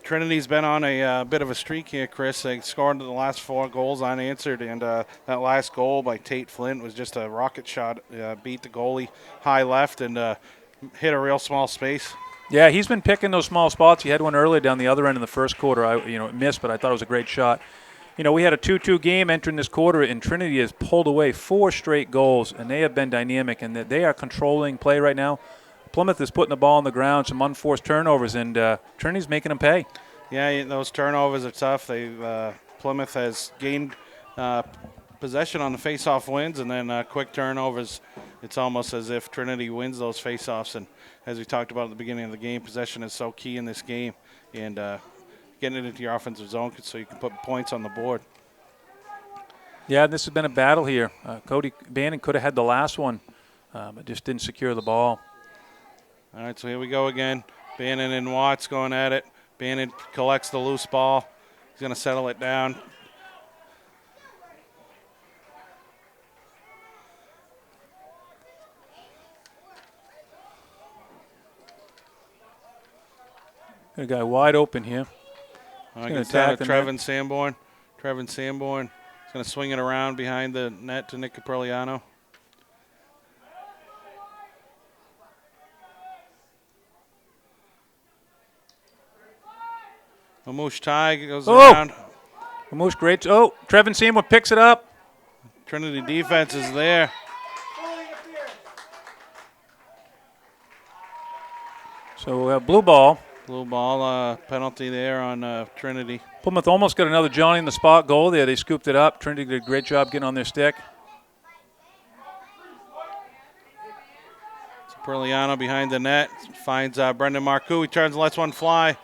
Trinity's been on a bit of a streak here, Chris. They scored the last 4 goals unanswered, and that last goal by Tate Flint was just a rocket shot. Beat the goalie high left and hit a real small space. Yeah, he's been picking those small spots. He had one earlier down the other end in the first quarter. It missed, but I thought it was a great shot. We had a 2-2 game entering this quarter, and Trinity has pulled away 4 straight goals, and they have been dynamic, and they are controlling play right now. Plymouth is putting the ball on the ground, some unforced turnovers, and Trinity's making them pay. Yeah, those turnovers are tough. Plymouth has gained possession on the face-off wins, and then quick turnovers. It's almost as if Trinity wins those face-offs, and as we talked about at the beginning of the game, possession is so key in this game, and getting it into your offensive zone so you can put points on the board. Yeah, this has been a battle here. Cody Bannon could have had the last one, but just didn't secure the ball. All right, so here we go again. Bannon and Watts going at it. Bannon collects the loose ball. He's going to settle it down. Got a guy wide open here. Gets down to Trevin Sanborn. Trevin Sanborn is going to swing it around behind the net to Nick Capriliano. Mamouche Ty goes around. Mamouche, great. Oh, Trevin Sanborn picks it up. Trinity defense is there. So blue ball. Blue ball, penalty there on Trinity. Plymouth almost got another Johnny in the spot goal there. They scooped it up. Trinity did a great job getting on their stick. Perliano behind the net. Finds Brendan Marcoux. He turns and lets one fly.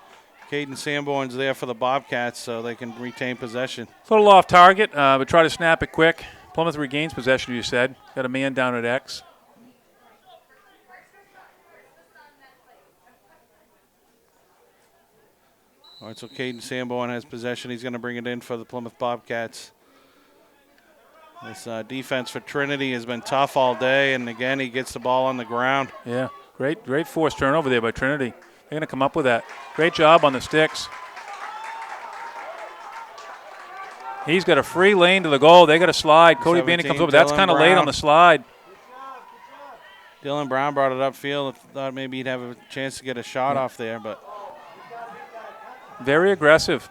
Caden Sanborn's there for the Bobcats so they can retain possession. A little off target, but try to snap it quick. Plymouth regains possession, you said. Got a man down at X. All right, so Caden Sanborn has possession. He's going to bring it in for the Plymouth Bobcats. This defense for Trinity has been tough all day, and again, he gets the ball on the ground. Yeah, great forced turnover there by Trinity. They're going to come up with that. Great job on the sticks. He's got a free lane to the goal. They got a slide. Cody Bannon comes over. That's kind of late on the slide. Dylan Brown brought it upfield. Thought maybe he'd have a chance to get a shot off there, but very aggressive.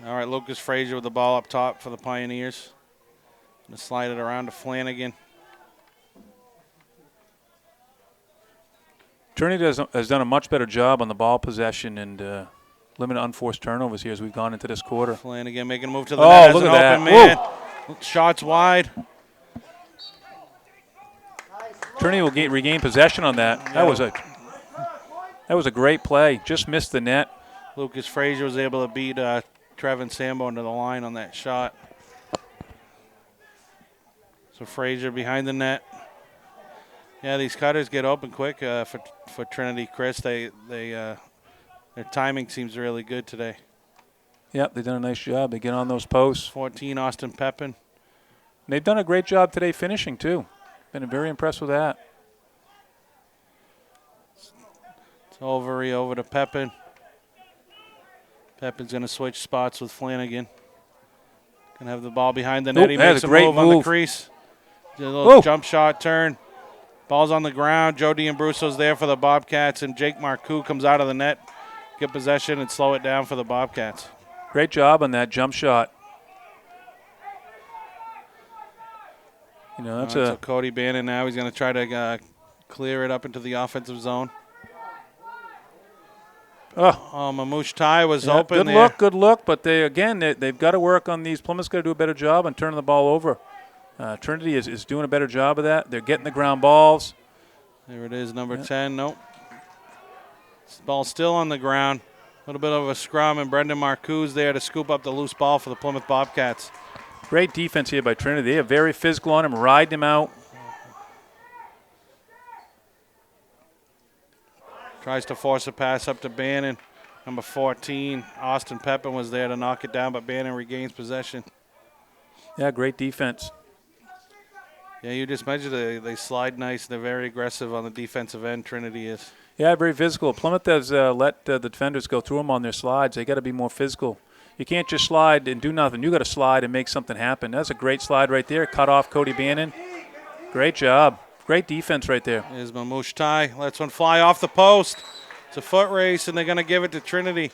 All right, Lucas Frazier with the ball up top for the Pioneers. Going to slide it around to Flanagan. Trinity has done a much better job on the ball possession and limited unforced turnovers here as we've gone into this quarter. Flanagan making a move to the net. Look as at an that. open man. Shots wide. Trinity will regain possession on that. That was a great play. Just missed the net. Lucas Frazier was able to beat Trevin Sanborn to the line on that shot. So Frazier behind the net. Yeah, these cutters get open quick for Trinity. Chris, their timing seems really good today. Yep, they've done a nice job. They get on those posts. 14, Austin Pepin. They've done a great job today finishing too. Been very impressed with that. It's over to Pepin. Pepin's going to switch spots with Flanagan. Going to have the ball behind the net. He makes a move on the crease. A little jump shot turn. Ball's on the ground. Joe D'Ambrosso's there for the Bobcats, and Jake Marcoux comes out of the net, get possession, and slow it down for the Bobcats. Great job on that jump shot. You know, that's so Cody Bannon now. He's going to try to clear it up into the offensive zone. Mamouche Tai was open there. Good look, but they've got to work on these. Plymouth's got to do a better job on turning the ball over. Trinity is doing a better job of that. They're getting the ground balls. There it is, number 10. Nope. Ball still on the ground. A little bit of a scrum, and Brendan Marcoux's there to scoop up the loose ball for the Plymouth Bobcats. Great defense here by Trinity. They are very physical on him, riding him out. Tries to force a pass up to Bannon. Number 14, Austin Pepin was there to knock it down, but Bannon regains possession. Yeah, great defense. Yeah, you just mentioned they slide nice. They're very aggressive on the defensive end, Trinity is. Yeah, very physical. Plymouth has let the defenders go through them on their slides. They got to be more physical. You can't just slide and do nothing. You got to slide and make something happen. That's a great slide right there. Cut off Cody Bannon. Great job. Great defense right there. There's Mamouche Tai. Lets one fly off the post. It's a foot race, and they're going to give it to Trinity.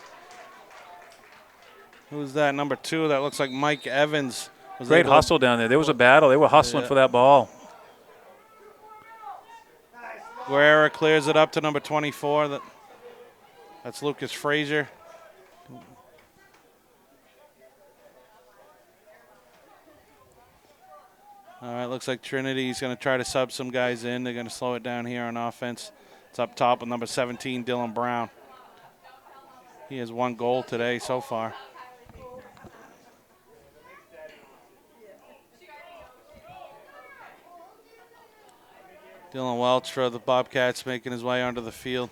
Who's that? Number 2. That looks like Mike Evans. Great hustle down there. There was a battle. They were hustling for that ball. Guerra clears it up to number 24. That's Lucas Frazier. All right, looks like Trinity's going to try to sub some guys in. They're going to slow it down here on offense. It's up top with number 17, Dylan Brown. He has 1 goal today so far. Dylan Welch for the Bobcats making his way onto the field.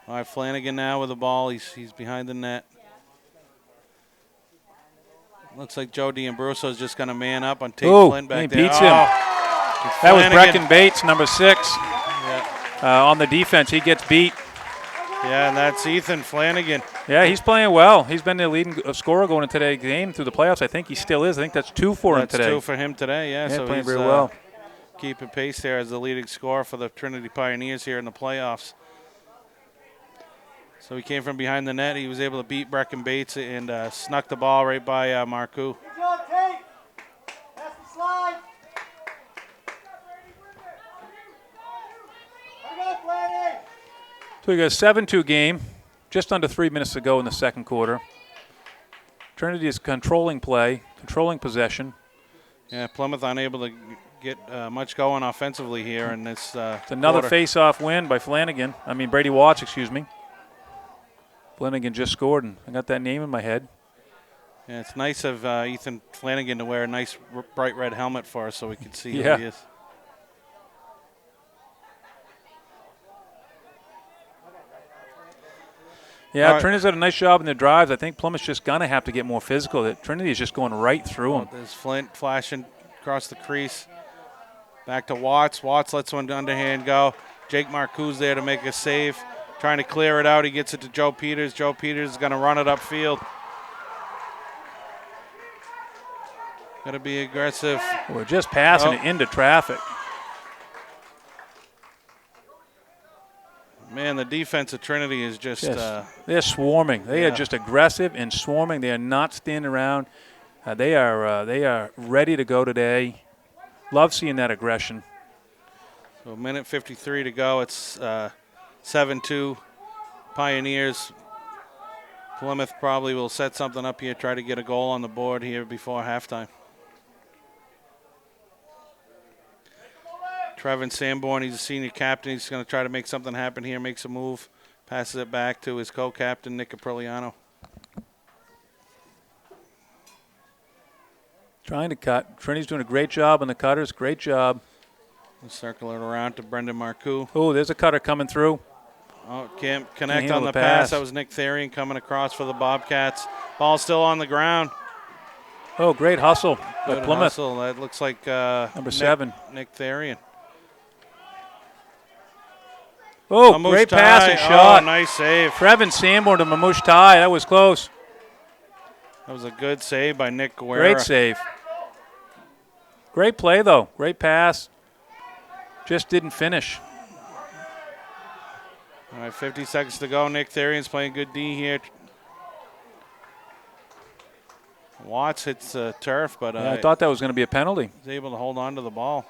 All right, Flanagan now with the ball. He's behind the net. Looks like Joe D'Ambroso is just going to man up on Tate Flynn back there. He beats him. That was Brecken Bates, number 6. Yeah. On the defense, he gets beat. Yeah, and that's Ethan Flanagan. Yeah, he's playing well. He's been the leading scorer going into today's game through the playoffs. I think he still is. I think that's 2 for him today. That's 2 for him today, yeah. So playing he's very well. Keeping pace there as the leading scorer for the Trinity Pioneers here in the playoffs. So he came from behind the net. He was able to beat Brecken Bates and snuck the ball right by Marcoux. Good job, Tate. Pass the slide. Here we go, Flanny. So we got a 7-2 game, just under 3 minutes to go in the second quarter. Trinity is controlling play, controlling possession. Yeah, Plymouth unable to get much going offensively here in this It's another quarter. face-off win by Brady Watts, excuse me. Flanagan just scored, and I got that name in my head. Yeah, it's nice of Ethan Flanagan to wear a nice bright red helmet for us so we can see Yeah. who he is. Yeah, All right. Trinity's done a nice job in their drives. I think Plymouth's just going to have to get more physical. Trinity is just going right through them. There's Flint flashing across the crease. Back to Watts. Watts lets one underhand go. Jake Marcoux's there to make a save. Trying to clear it out. He gets it to Joe Peters. Joe Peters is going to run it upfield. Got to be aggressive. We're just passing it into traffic. Man, the defense of Trinity is just They're swarming. They yeah. are just aggressive and swarming. They are not standing around. They are ready to go today. Love seeing that aggression. so minute 53 to go. It's 7-2 Pioneers. Plymouth probably will set something up here, try to get a goal on the board here before halftime. Trevin Sanborn, he's a senior captain. He's going to try to make something happen here, makes a move, passes it back to his co-captain, Nick Apriliano. Trying to cut. Trinity's doing a great job on the cutters. Great job. Circle it around to Brendan Marcoux. Oh, there's a cutter coming through. Oh, can't connect handle on the the pass. pass. That was Nick Therian coming across for the Bobcats. Ball still on the ground. Oh, great hustle by Good Plymouth. hustle. That looks like Number 7. Nick Therian. Oh, Mamouche great pass and tie. shot. Oh, nice save. Trevin Sanborn to Mamouche tie. That was close. That was a good save by Nick Guerra. Great save. Great play, though. Great pass. Just didn't finish. All right, 50 seconds to go. Nick Therian's playing good D here. Watts hits the turf, but Yeah, I thought that was going to be a penalty. he's able to hold on to the ball.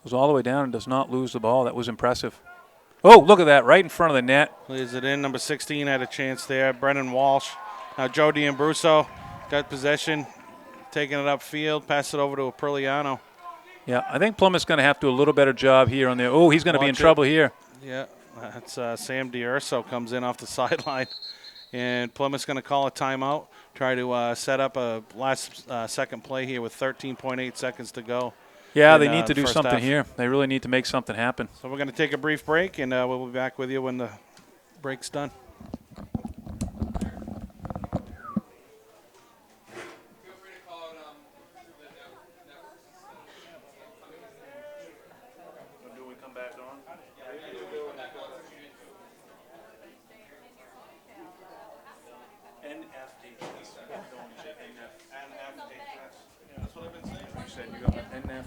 Goes all the way down and does not lose the ball. That was impressive. Oh, look at that. Right in front of the net. Leaves it in. Number 16 had a chance there. Brennan Walsh. Now Joe D'Ambruso got possession, taking it upfield, pass it over to Apriliano. Yeah, I think Plymouth's going to have to do a little better job here on there. Oh, he's going to be in Watch it. trouble here. Yeah, that's Sam D'Urso comes in off the sideline. And Plymouth's going to call a timeout, try to set up a last second play here with 13.8 seconds to go. Yeah, in, they need to do first something half. here. They really need to make something happen. So we're going to take a brief break, and we'll be back with you when the break's done. Do we come back on? That's what I've been saying. You said you got NF.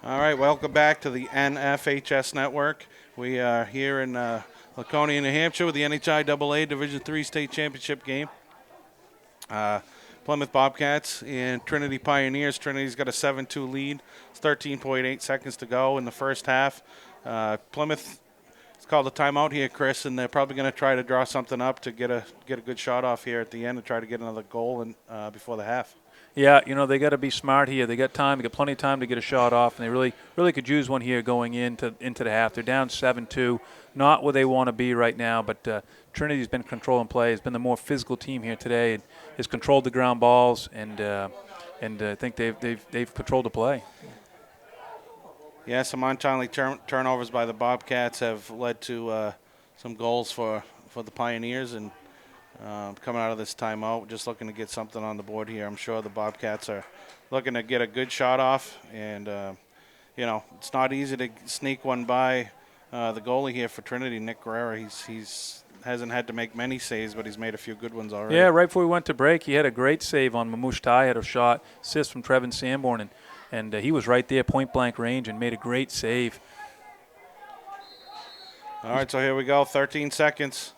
All right, welcome back to the NFHS Network. We are here in Laconia, New Hampshire with the NHIAA Division III State Championship game. Plymouth Bobcats and Trinity Pioneers. Trinity's got a 7-2 lead. It's 13.8 seconds to go in the first half. Plymouth, it's called a timeout here, Chris, and they're probably going to try to draw something up to get a good shot off here at the end and try to get another goal before the half. Yeah, they got to be smart here. They got time. They got plenty of time to get a shot off, and they really could use one here going into the half. They're down 7-2, not where they want to be right now. But Trinity's been controlling play. Has been the more physical team here today. And has controlled the ground balls, and I think they've controlled the play. Yeah, some untimely turnovers by the Bobcats have led to some goals for the Pioneers, and coming out of this timeout, just looking to get something on the board here. I'm sure the Bobcats are looking to get a good shot off, and it's not easy to sneak one by the goalie here for Trinity, Nick Guerrera. He's hasn't had to make many saves, but he's made a few good ones already. Yeah, right before we went to break, he had a great save on Mamouche Tai, had a shot, assist from Trevin Sanborn, and he was right there, point-blank range, and made a great save. All right, so here we go, 13 seconds.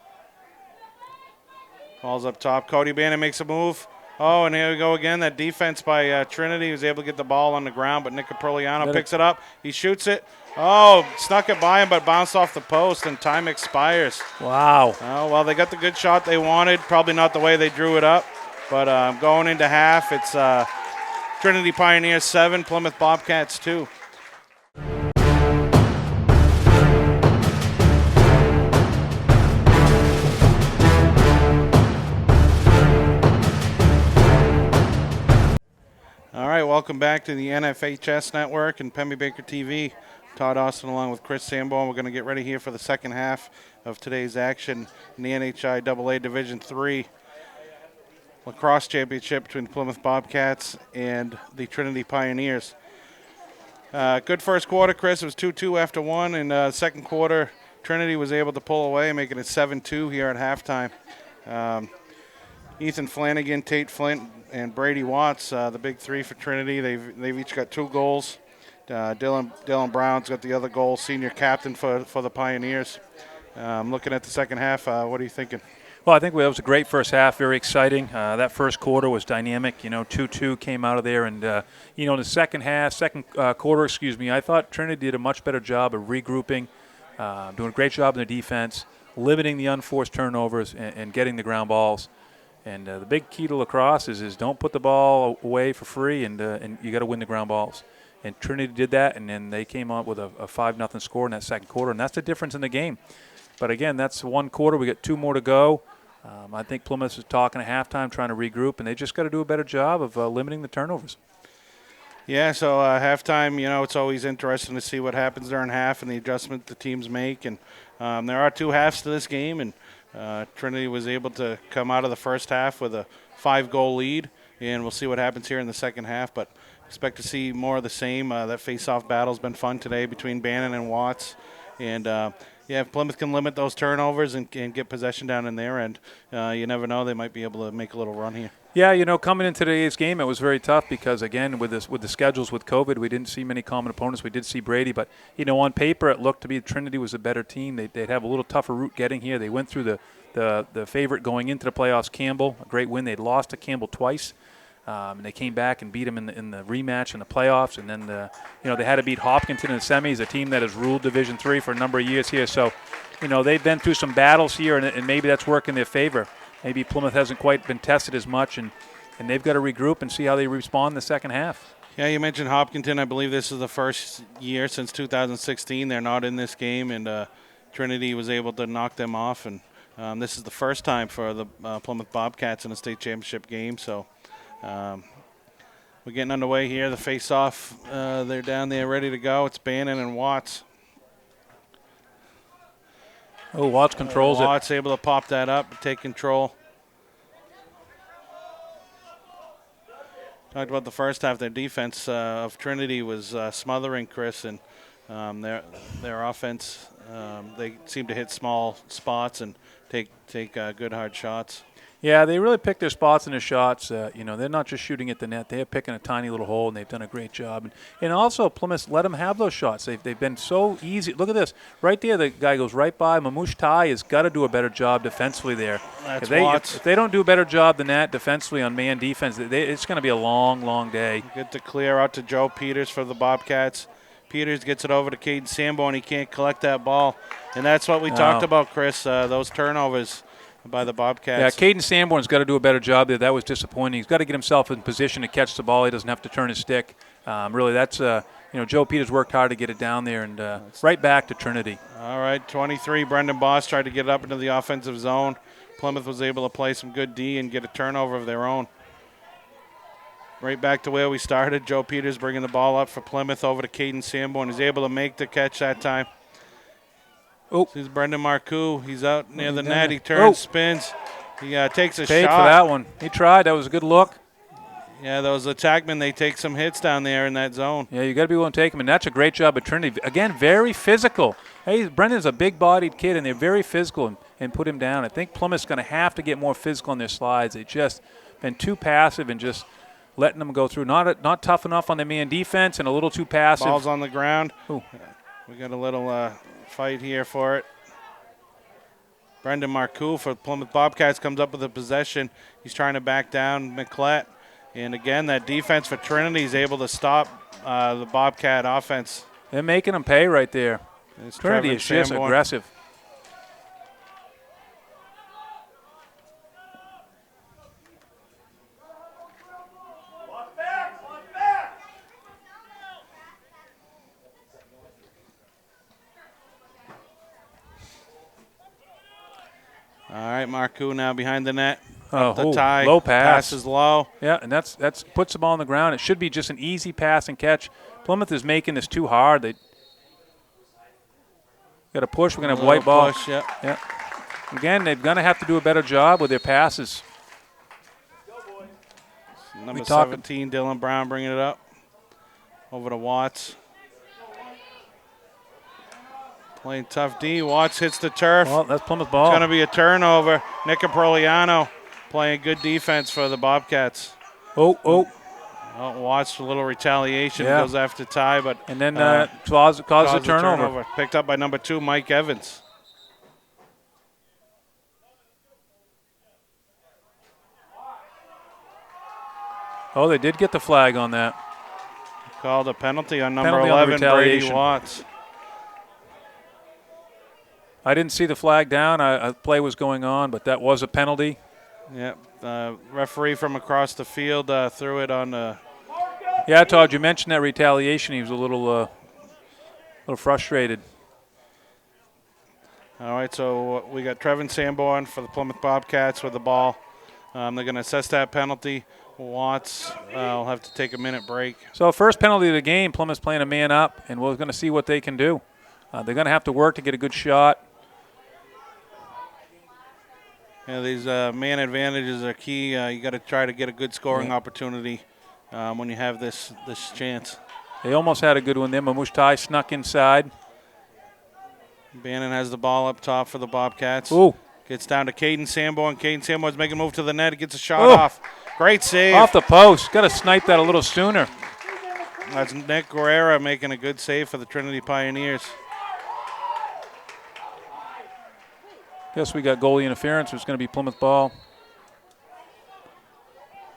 Ball's up top. Cody Bannon makes a move. Oh, and here we go again. That defense by Trinity was able to get the ball on the ground, but Nick Caprigliano picks it up. He shoots it. Oh, snuck it by him, but bounced off the post, and time expires. Wow. Oh, well, they got the good shot they wanted. Probably not the way they drew it up. But going into half, it's Trinity Pioneers 7, Plymouth Bobcats 2. All right, welcome back to the NFHS Network and Pemmy Baker TV. Todd Austin along with Chris Sanborn. We're going to get ready here for the second half of today's action in the NHIAA Division III Lacrosse Championship between Plymouth Bobcats and the Trinity Pioneers. Good first quarter, Chris. It was 2-2 after one. In second quarter, Trinity was able to pull away, making it 7-2 here at halftime. Ethan Flanagan, Tate Flint, and Brady Watts, the big three for Trinity. They've each got 2 goals. Dylan Brown's got the other goal, senior captain for the Pioneers. Looking at the second half, what are you thinking? Well, I think that was a great first half, very exciting. That first quarter was dynamic. 2-2 came out of there. And, in the second quarter, I thought Trinity did a much better job of regrouping, doing a great job in the defense, limiting the unforced turnovers and getting the ground balls. And the big key to lacrosse is don't put the ball away for free, and you got to win the ground balls. And Trinity did that, and then they came up with a 5-0 score in that second quarter, and that's the difference in the game. But again, that's one quarter. We got 2 more to go. I think Plymouth is talking at halftime, trying to regroup, and they just got to do a better job of limiting the turnovers. Yeah, so halftime, it's always interesting to see what happens during half and the adjustment the teams make. And there are 2 halves to this game, and Trinity was able to come out of the first half with a 5-goal lead, and we'll see what happens here in the second half. But expect to see more of the same. That face-off battle's been fun today between Bannon and Watts. And, if Plymouth can limit those turnovers and get possession down in their end, you never know. They might be able to make a little run here. Yeah, coming into today's game, it was very tough because, again, with the schedules with COVID, we didn't see many common opponents. We did see Brady, but, on paper it looked to be Trinity was a better team. They'd have a little tougher route getting here. They went through the favorite going into the playoffs, Campbell, a great win. They'd lost to Campbell twice. And they came back and beat them in the rematch in the playoffs. And then, they had to beat Hopkinton in the semis, a team that has ruled Division III for a number of years here. So, they've been through some battles here, and maybe that's working in their favor. Maybe Plymouth hasn't quite been tested as much, and they've got to regroup and see how they respond in the second half. Yeah, you mentioned Hopkinton. I believe this is the first year since 2016 they're not in this game, and Trinity was able to knock them off. And this is the first time for the Plymouth Bobcats in a state championship game. So we're getting underway here. The face-off, they're down there ready to go. It's Bannon and Watts. Oh, Watts controls it. Watts able to pop that up, take control. Talked about the first half. Their defense of Trinity was smothering Chris, and their offense. They seem to hit small spots and take good hard shots. Yeah, they really pick their spots and their shots. They're not just shooting at the net. They're picking a tiny little hole, and they've done a great job. And also, Plymouth let them have those shots. They've been so easy. Look at this. Right there, the guy goes right by. Mamouche Tai has got to do a better job defensively there. That's Watts. If they don't do a better job than that defensively on man defense, it's going to be a long, long day. Get the clear out to Joe Peters for the Bobcats. Peters gets it over to Caden Sanborn. He can't collect that ball. And that's what we talked about, Chris, those turnovers by the Bobcats. Yeah, Caden Sanborn's got to do a better job there. That was disappointing. He's got to get himself in position to catch the ball. He doesn't have to turn his stick. Really, that's Joe Peters worked hard to get it down there, and right back to Trinity. All right, 23. Brendan Boss tried to get it up into the offensive zone. Plymouth was able to play some good D and get a turnover of their own. Right back to where we started. Joe Peters bringing the ball up for Plymouth over to Caden Sanborn. He's able to make the catch that time. Oh, this is Brendan Marcoux. He's out near the net. He turns, spins. He takes a paid shot. For that one. He tried. That was a good look. Yeah, those attackmen, they take some hits down there in that zone. Yeah, you got to be willing to take them, and that's a great job at Trinity. Again, very physical. Hey, Brendan's a big-bodied kid, and they're very physical. and put him down. I think Plymouth's going to have to get more physical on their slides. They've just been too passive and just letting them go through. Not tough enough on the man defense and a little too passive. Ball's on the ground. Ooh. We got a little fight here for it. Brendan Marcoux for Plymouth Bobcats comes up with a possession. He's trying to back down McClett. And again, that defense for Trinity is able to stop the Bobcat offense. They're making them pay right there. Trinity is just aggressive. All right, Marcoux now behind the net. Oh, the tie. Low pass. Pass is low. Yeah, and that's puts the ball on the ground. It should be just an easy pass and catch. Plymouth is making this too hard. They got to push. We're going to have white ball. Push, yeah. Yeah. Again, they're going to have to do a better job with their passes. Number 17, Dylan Brown bringing it up. Over to Watts. Playing tough D. Watts hits the turf. Well, that's Plymouth ball. It's going to be a turnover. Nick Caproliano playing good defense for the Bobcats. Oh, Watts, a little retaliation. Yeah. Goes after Ty, but and then causes a turnover. Picked up by number 2, Mike Evans. Oh, they did get the flag on that. Called a penalty on number Penalty on 11, Brady retaliation. Watts. I didn't see the flag down. A play was going on, but that was a penalty. Yep. Referee from across the field threw it on the. Yeah, Todd, you mentioned that retaliation. He was a little frustrated. All right, so we got Trevin Sanborn for the Plymouth Bobcats with the ball. They're going to assess that penalty. Watts will have to take a minute break. So first penalty of the game, Plymouth's playing a man up, and we're going to see what they can do. They're going to have to work to get a good shot. Yeah, these man advantages are key. You got to try to get a good scoring opportunity when you have this chance. They almost had a good one there. Mamushtai snuck inside. Bannon has the ball up top for the Bobcats. Ooh. Gets down to Caden Sanborn. Caden Sanborn's making a move to the net. He gets a shot off. Great save. Off the post. Got to snipe that a little sooner. That's Nick Guerrera making a good save for the Trinity Pioneers. Guess we got goalie interference. It's going to be Plymouth ball.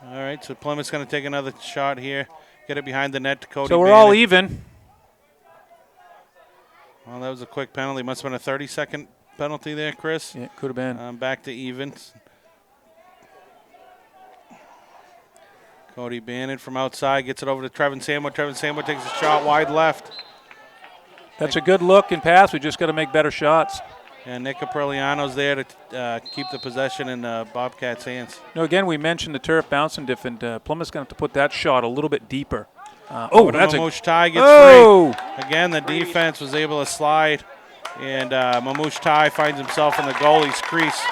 All right, so Plymouth's going to take another shot here. Get it behind the net to Cody So we're Bannon. all even. Well, that was a quick penalty. Must have been a 30-second penalty there, Chris. Yeah, could have been. Back to evens. Cody Bannon from outside gets it over to Trevin Sanborn. Trevin Sanborn takes a shot wide left. That's a good look and pass. We just got to make better shots. And Nick Caproliano's there to keep the possession in Bobcats' hands. Again, we mentioned the turf bouncing different. Plymouth's going to have to put that shot a little bit deeper. That's Mamouche Ty gets free. Again, the defense was able to slide, and Mamouche Ty finds himself in the goalie's crease.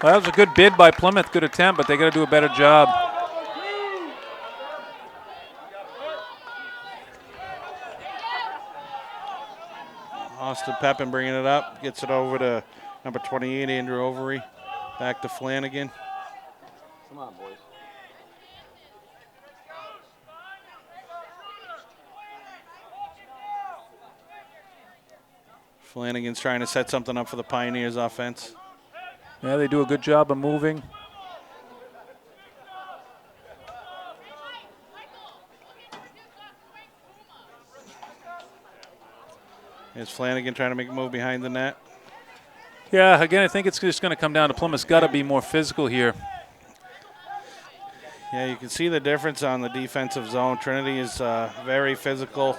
Well, that was a good bid by Plymouth. Good attempt, but they got to do a better job. Austin Pepin bringing it up. Gets it over to number 28, Andrew Overy. Back to Flanagan. Come on, boys. Flanagan's trying to set something up for the Pioneers offense. Yeah, they do a good job of moving. Is Flanagan trying to make a move behind the net? Yeah, again, I think it's just going to come down to Plymouth's got to be more physical here. Yeah, you can see the difference on the defensive zone. Trinity is very physical,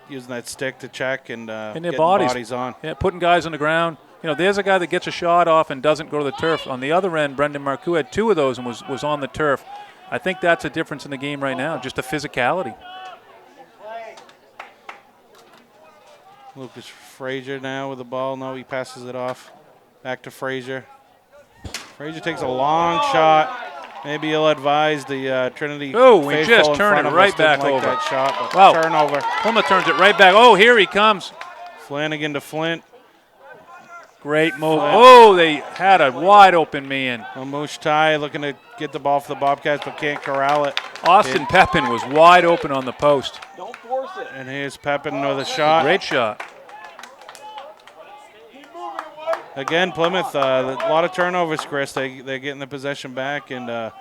using that stick to check and their getting bodies on. Yeah, putting guys on the ground. You know, there's a guy that gets a shot off and doesn't go to the turf. On the other end, Brendan Marcoux had 2 of those and was on the turf. I think that's a difference in the game right now, just the physicality. Lucas Frazier now with the ball. No, he passes it off. Back to Frazier. Frazier takes a long shot. Maybe he'll advise the Trinity. Oh, we faithful just in turned front it of right us didn't back like over. That shot, but Wow. turnover. Plymouth turns it right back. Oh, here he comes. Flanagan to Flint. Great move. Oh, they had a wide open man. Mamouche Tai looking to get the ball for the Bobcats, but can't corral it. Austin Pepin was wide open on the post. Don't force it. And here's Pepin with a shot. Great shot. Again, Plymouth, a lot of turnovers, Chris. They're getting the possession back and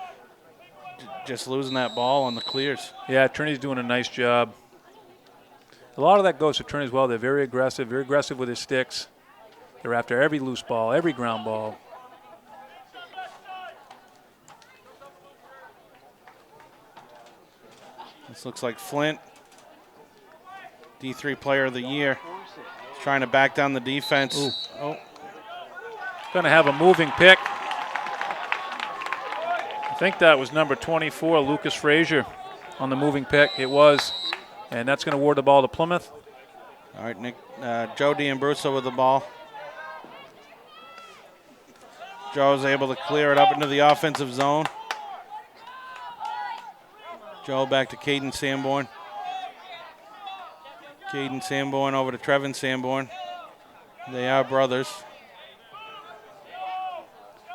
just losing that ball on the clears. Yeah, Trinity's doing a nice job. A lot of that goes to Trinity as well. They're very aggressive with their sticks. They're after every loose ball, every ground ball. This looks like Flint, D3 Player of the Year. He's trying to back down the defense. Ooh. Oh, Going to have a moving pick. I think that was number 24, Lucas Frazier, on the moving pick. It was. And that's going to award the ball to Plymouth. all right, Nick. Joe D'Ambruso with the ball. Joe's able to clear it up into the offensive zone. Joe back to Caden Sanborn. Caden Sanborn over to Trevin Sanborn. They are brothers.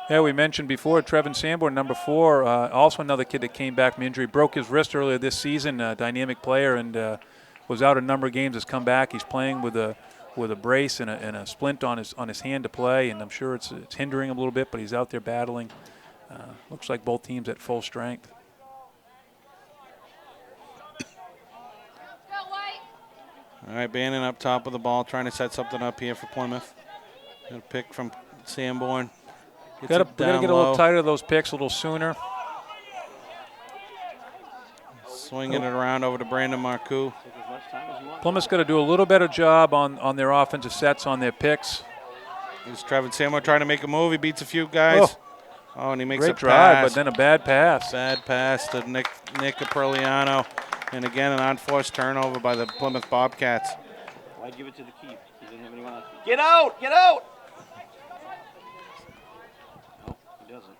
Yeah, we mentioned before, Trevin Sanborn, number 4, also another kid that came back from injury. Broke his wrist earlier this season, a dynamic player, and was out a number of games, has come back. He's playing with a brace and a splint on his hand to play, and I'm sure it's hindering him a little bit, but he's out there battling. Looks like both teams at full strength. All right, Bannon up top of the ball, trying to set something up here for Plymouth. Got a pick from Sanborn. Got to get a little tighter to those picks a little sooner. Swinging it around over to Brandon Marcoux. Plymouth's got to do a little better job on their offensive sets, on their picks. Here's Trevin Sanborn trying to make a move. He beats a few guys. Oh, and he makes great a drive, pass. but then a bad pass. Bad pass to Nick Aperliano. And again, an unforced turnover by the Plymouth Bobcats. Why give it to the keep? He didn't have anyone else. Get out! Get out! No, he doesn't.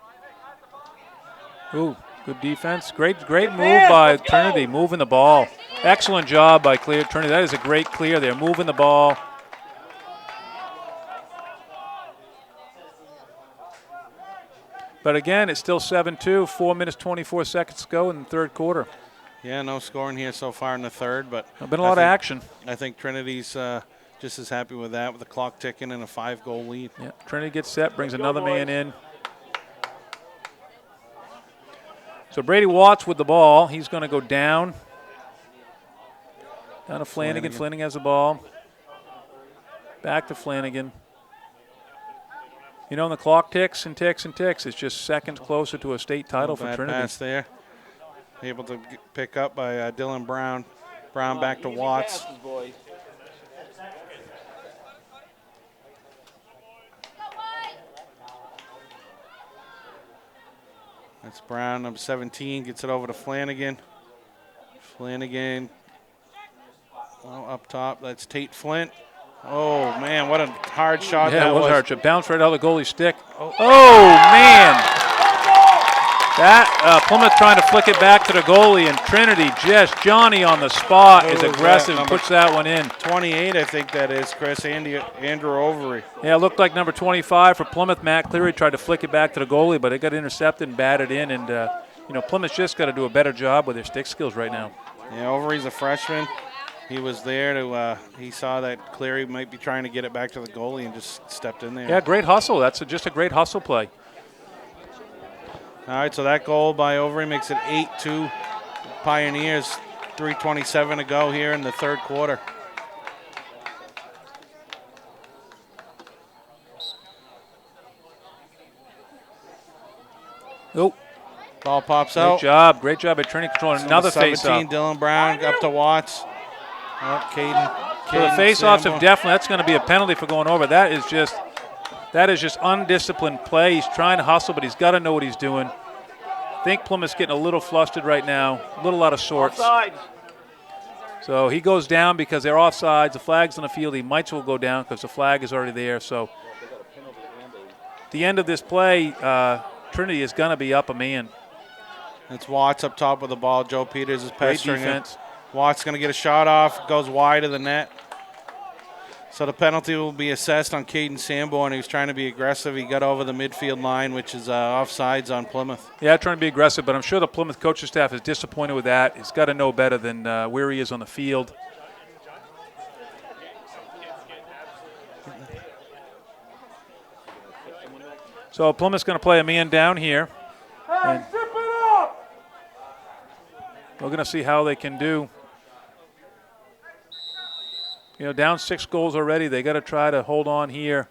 Ooh, good defense. Great move by Trinity, moving the ball. Excellent job by Trinity. That is a great clear there, moving the ball. But again, it's still 7-2, 4 minutes, 24 seconds to go in the third quarter. Yeah, no scoring here so far in the third, but Been a lot of action. I think Trinity's just as happy with that, with the clock ticking and a 5-goal lead. Yeah, Trinity gets set, brings another man in. So Brady Watts with the ball. He's going to go down. Down to Flanagan. Flanagan has the ball. Back to Flanagan. You know, and the clock ticks and ticks and ticks. It's just seconds closer to a state title for Trinity. Pass there. Able to pick up by Dylan Brown. Brown back to Watts. Passes, boys. That's Brown, number 17, gets it over to Flanagan. Flanagan, well, up top, that's Tate Flint. Oh, man, what a hard shot that was. Yeah, it was hard shot. Bounced right out of the goalie's stick. Oh man. That Plymouth trying to flick it back to the goalie, and Trinity, just Johnny on the spot is aggressive and puts that one in. 28, I think that is, Chris, Andrew Overy. Yeah, it looked like number 25 for Plymouth. Matt Cleary tried to flick it back to the goalie, but it got intercepted and batted in. And, you know, Plymouth's just got to do a better job with their stick skills right now. Yeah, Overy's a freshman. He was there to, he saw that Cleary might be trying to get it back to the goalie and just stepped in there. Yeah, great hustle. That's just a great hustle play. All right, so that goal by Overy makes it 8-2 Pioneers. 3:27 to go here in the third quarter. Oh, Ball pops out. Great job by Trinity controlling another 17, face-off. Dylan Brown up to Watts. Oh, Caden. So the face-offs have definitely, that's going to be a penalty for going over. That is just undisciplined play. He's trying to hustle, but he's got to know what he's doing. I think Plymouth's getting a little flustered right now, a little out of sorts. Offsides. So he goes down because they're offsides. The flag's on the field. He might as well go down because the flag is already there. So at the end of this play, Trinity is going to be up a man. It's Watts up top with the ball. Joe Peters is Great pestering him. defense. Watts going to get a shot off. Goes wide of the net. So the penalty will be assessed on Caden Sanborn. He was trying to be aggressive. He got over the midfield line, which is offsides on Plymouth. Yeah, trying to be aggressive, but I'm sure the Plymouth coaching staff is disappointed with that. He's got to know better than where he is on the field. So Plymouth's going to play a man down here. And we're going to see how they can do. You know, down 6 goals already. They got to try to hold on here,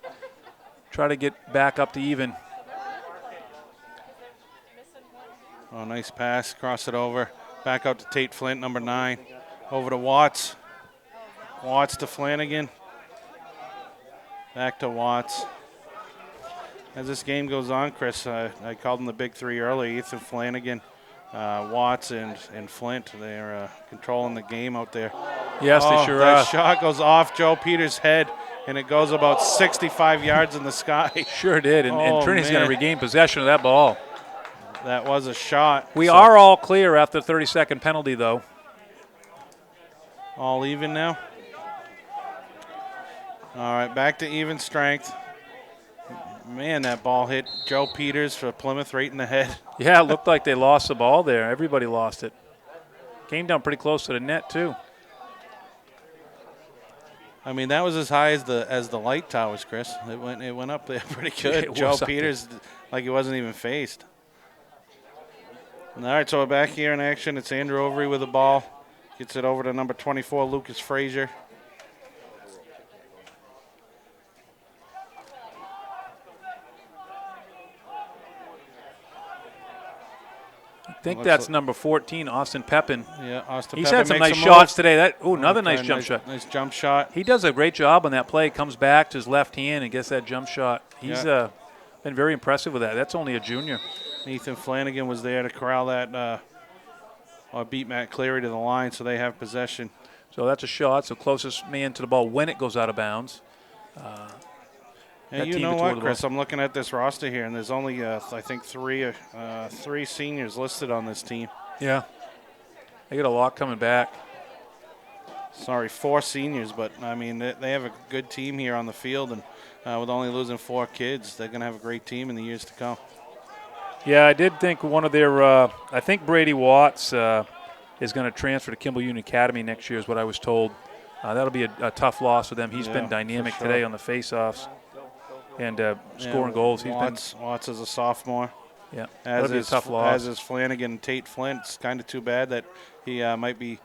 try to get back up to even. Oh, nice pass. Cross it over. Back out to Tate Flint, number 9. Over to Watts. Watts to Flanagan. Back to Watts. As this game goes on, Chris, I called them the big 3 early. Ethan Flanagan, Watts, and Flint. They're controlling the game out there. Yes, they sure that are. shot goes off Joe Peters' head, and it goes about 65 yards in the sky. Sure did, and Trinity's going to regain possession of that ball. That was a shot. We are all clear after the 30-second penalty, though. All even now? All right, back to even strength. Man, that ball hit Joe Peters for Plymouth right in the head. Yeah, it looked like they lost the ball there. Everybody lost it. Came down pretty close to the net, too. I mean, that was as high as the light towers, Chris. It went up there pretty good. Joe Peters, like he wasn't even faced. All right, so we're back here in action. It's Andrew Overy with the ball. Gets it over to number 24, Lucas Frazier. I think that's number 14, Austin Pepin. Yeah, Austin He's Pepin had some makes nice a shots move. today. Another nice jump shot. Nice jump shot. He does a great job on that play. Comes back to his left hand and gets that jump shot. He's been very impressive with that. That's only a junior. Ethan Flanagan was there to corral that or beat Matt Cleary to the line, so they have possession. So that's a shot. So closest man to the ball when it goes out of bounds. And you know what, Chris? I'm looking at this roster here, and there's only, I think, three seniors listed on this team. Yeah. They got a lot coming back. Sorry, 4 seniors, but, I mean, they have a good team here on the field, and with only losing 4 kids, they're going to have a great team in the years to come. Yeah, I did think one of their I think Brady Watts is going to transfer to Kimball Union Academy next year is what I was told. That'll be a tough loss for them. He's been dynamic today on the face-offs and scoring goals. Watts is a sophomore. Yeah, that'll be a tough loss. As is Flanagan and Tate Flint. It's kind of too bad that he might be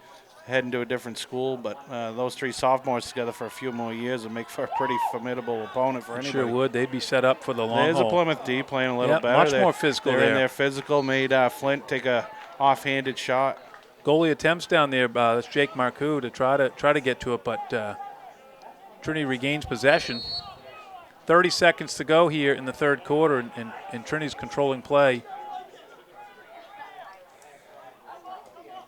heading to a different school, but those 3 sophomores together for a few more years would make for a pretty formidable opponent for anybody. Sure would. They'd be set up for the long There's haul. a Plymouth D playing a little better. Much more physical They're there. in there physical, made Flint take a offhanded shot. Goalie attempts down there. That's Jake Marcoux to try to get to it, but Trinity regains possession. 30 seconds to go here in the third quarter, and Trinity's controlling play.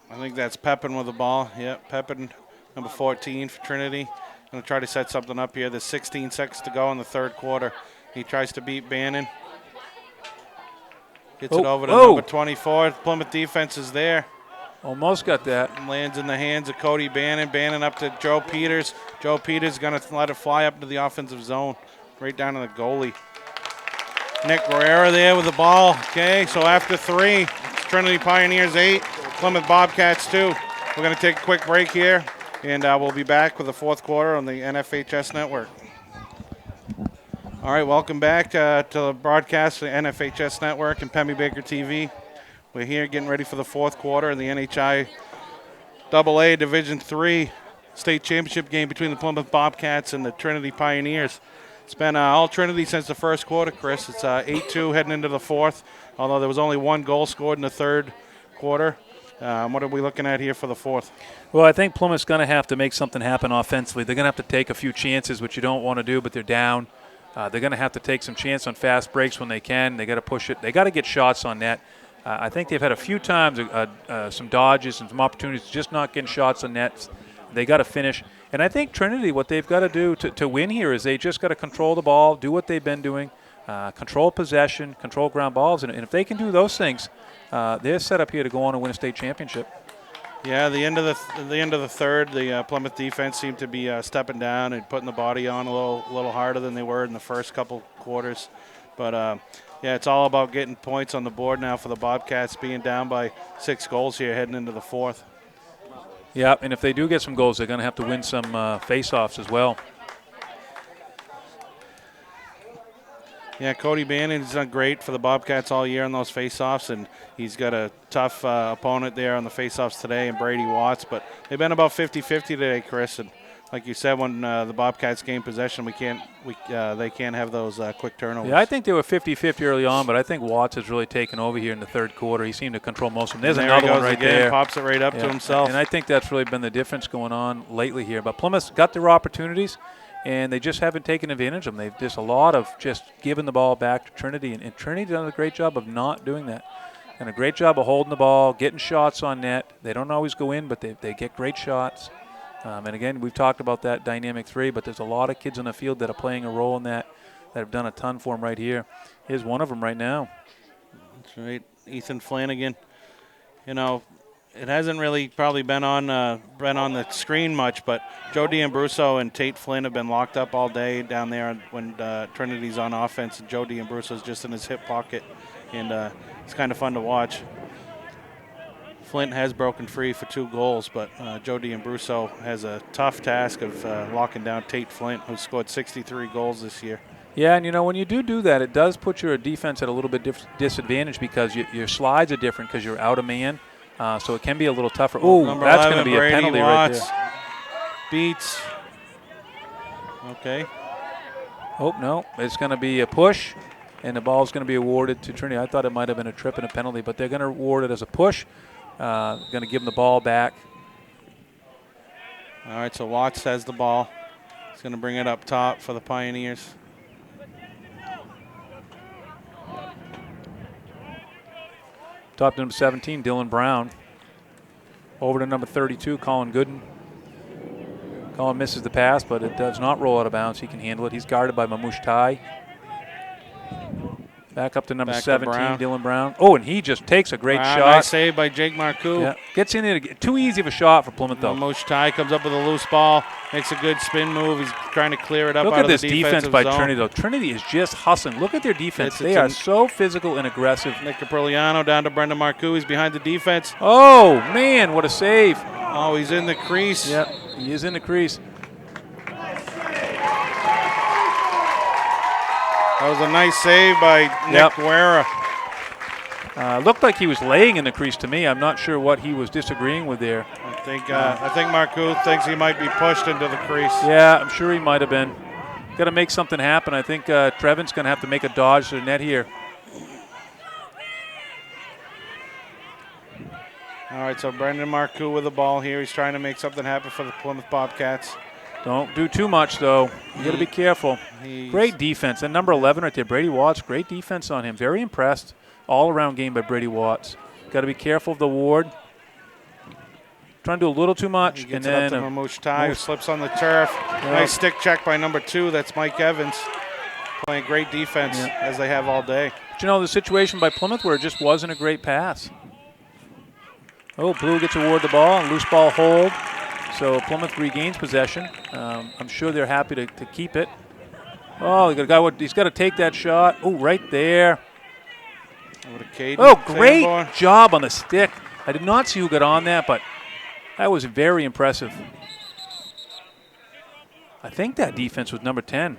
I think that's Pepin with the ball. Yep, Pepin, number 14 for Trinity. Going to try to set something up here. There's 16 seconds to go in the third quarter. He tries to beat Bannon. Gets it over to number 24. Plymouth defense is there. Almost got that. Lands in the hands of Cody Bannon. Bannon up to Joe Peters. Joe Peters going to let it fly up to the offensive zone, right down to the goalie. Nick Guerrero there with the ball. Okay, so after 3, it's Trinity Pioneers 8, Plymouth Bobcats 2. We're going to take a quick break here, and we'll be back with the fourth quarter on the NFHS network. All right, welcome back to the broadcast of the NFHS network and Pemmy Baker TV. We're here getting ready for the fourth quarter of the NHIAA Division III state championship game between the Plymouth Bobcats and the Trinity Pioneers. It's been all Trinity since the first quarter, Chris. It's 8-2 heading into the fourth, although there was only 1 goal scored in the third quarter. What are we looking at here for the fourth? Well, I think Plymouth's going to have to make something happen offensively. They're going to have to take a few chances, which you don't want to do, but they're down. They're going to have to take some chance on fast breaks when they can. They got to push it. They got to get shots on net. I think they've had a few times some dodges and some opportunities, just not getting shots on net. They got to finish. And I think Trinity, what they've got to do to win here is they just got to control the ball, do what they've been doing, control possession, control ground balls. And if they can do those things, they're set up here to go on and win a state championship. Yeah, the end of the third, the Plymouth defense seemed to be stepping down and putting the body on a little harder than they were in the first couple quarters. But yeah, it's all about getting points on the board now for the Bobcats, being down by 6 goals here heading into the fourth. Yeah, and if they do get some goals, they're going to have to win some face-offs as well. Yeah, Cody Bannon's done great for the Bobcats all year on those faceoffs, and he's got a tough opponent there on the faceoffs today, and Brady Watts. But they've been about 50-50 today, Chris. And like you said, when the Bobcats gain possession, they can't have those quick turnovers. Yeah, I think they were 50-50 early on, but I think Watts has really taken over here in the third quarter. He seemed to control most of them. There's another one right there. Pops it right up to himself. And I think that's really been the difference going on lately here. But Plymouth's got their opportunities, and they just haven't taken advantage of them. They've just a lot of just giving the ball back to Trinity, and Trinity's done a great job of not doing that. And a great job of holding the ball, getting shots on net. They don't always go in, but they get great shots. And again, we've talked about that dynamic three, but there's a lot of kids on the field that are playing a role in that have done a ton for them right here. Here's one of them right now. That's right, Ethan Flanagan. You know, it hasn't really probably been on the screen much, but Joe D'Ambruso and Tate Flynn have been locked up all day down there when Trinity's on offense, and Joe D'Ambruso's just in his hip pocket, and it's kind of fun to watch. Flint has broken free for 2 goals, but Joe D'Ambruso has a tough task of locking down Tate Flint, who's scored 63 goals this year. Yeah, and you know, when you do that, it does put your defense at a little bit disadvantage because your slides are different because you're out of man. So it can be a little tougher. Oh, that's going to be Brady a penalty Watts right there. Beats. Okay. Oh, no, it's going to be a push, and the ball's going to be awarded to Trinity. I thought it might have been a trip and a penalty, but they're going to award it as a push. Going to give him the ball back. All right, so Watts has the ball. He's going to bring it up top for the Pioneers. Top to number 17, Dylan Brown. Over to number 32, Colin Gooden. Colin misses the pass, but it does not roll out of bounds. He can handle it. He's guarded by Mamouche Tai. Back up to number 17, Dylan Brown. Oh, and he just takes a great shot. Nice save by Jake Marcoux. Yeah. Gets in there. Too easy of a shot for Plymouth, though. Mamouche Tai comes up with a loose ball, makes a good spin move. He's trying to clear it up. Look out at of this the defense by zone. Trinity, though. Trinity is just hustling. Look at their defense. They are so physical and aggressive. Nick Capriliano down to Brendan Marcoux. He's behind the defense. Oh, man, what a save. Oh, he's in the crease. Yep, he is in the crease. That was a nice save by Nick Guerra. Looked like he was laying in the crease to me. I'm not sure what he was disagreeing with there. I think Marcoux thinks he might be pushed into the crease. Yeah, I'm sure he might have been. Got to make something happen. I think Trevin's going to have to make a dodge to the net here. All right, so Brendan Marcoux with the ball here. He's trying to make something happen for the Plymouth Bobcats. Don't do too much, though. You got to be careful. Great defense. And number 11 right there, Brady Watts, great defense on him. Very impressed. All-around game by Brady Watts. Got to be careful of the ward. Trying to do a little too much. He gets it up to Mamouche Tai, who slips on the turf. Yeah. Nice stick check by number 2. That's Mike Evans. Playing great defense as they have all day. But you know, the situation by Plymouth where it just wasn't a great pass. Oh, Blue gets awarded the ball, and loose ball hold. So Plymouth regains possession. I'm sure they're happy to keep it. Oh, he's got to take that shot. Oh, right there. Oh, great job on the stick. I did not see who got on that, but that was very impressive. I think that defense was number 10.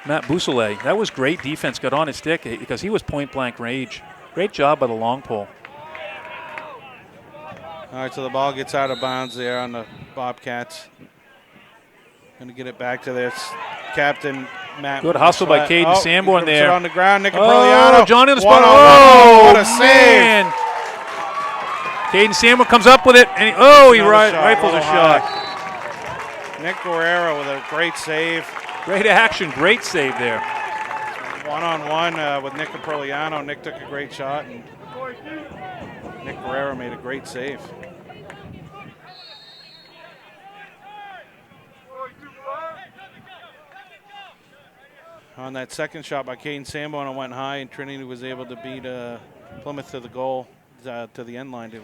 Matt Bousselet. That was great defense. Got on his stick because he was point-blank range. Great job by the long pole. All right, so the ball gets out of bounds there on the Bobcats. Going to get it back to their captain, Matt. Good hustle by Caden Sanborn there. On the ground, Nick Capriliano. Johnny on the spot. Oh, what a save. Caden Sanborn comes up with it, and he rifles a shot. Nick Guerrero with a great save. Great action, great save there. One-on-one with Nick Capriliano. Nick took a great shot, and Nick Guerrero made a great save. On that second shot by Caden Sanborn, it went high, and Trinity was able to beat Plymouth to the goal, to the end line to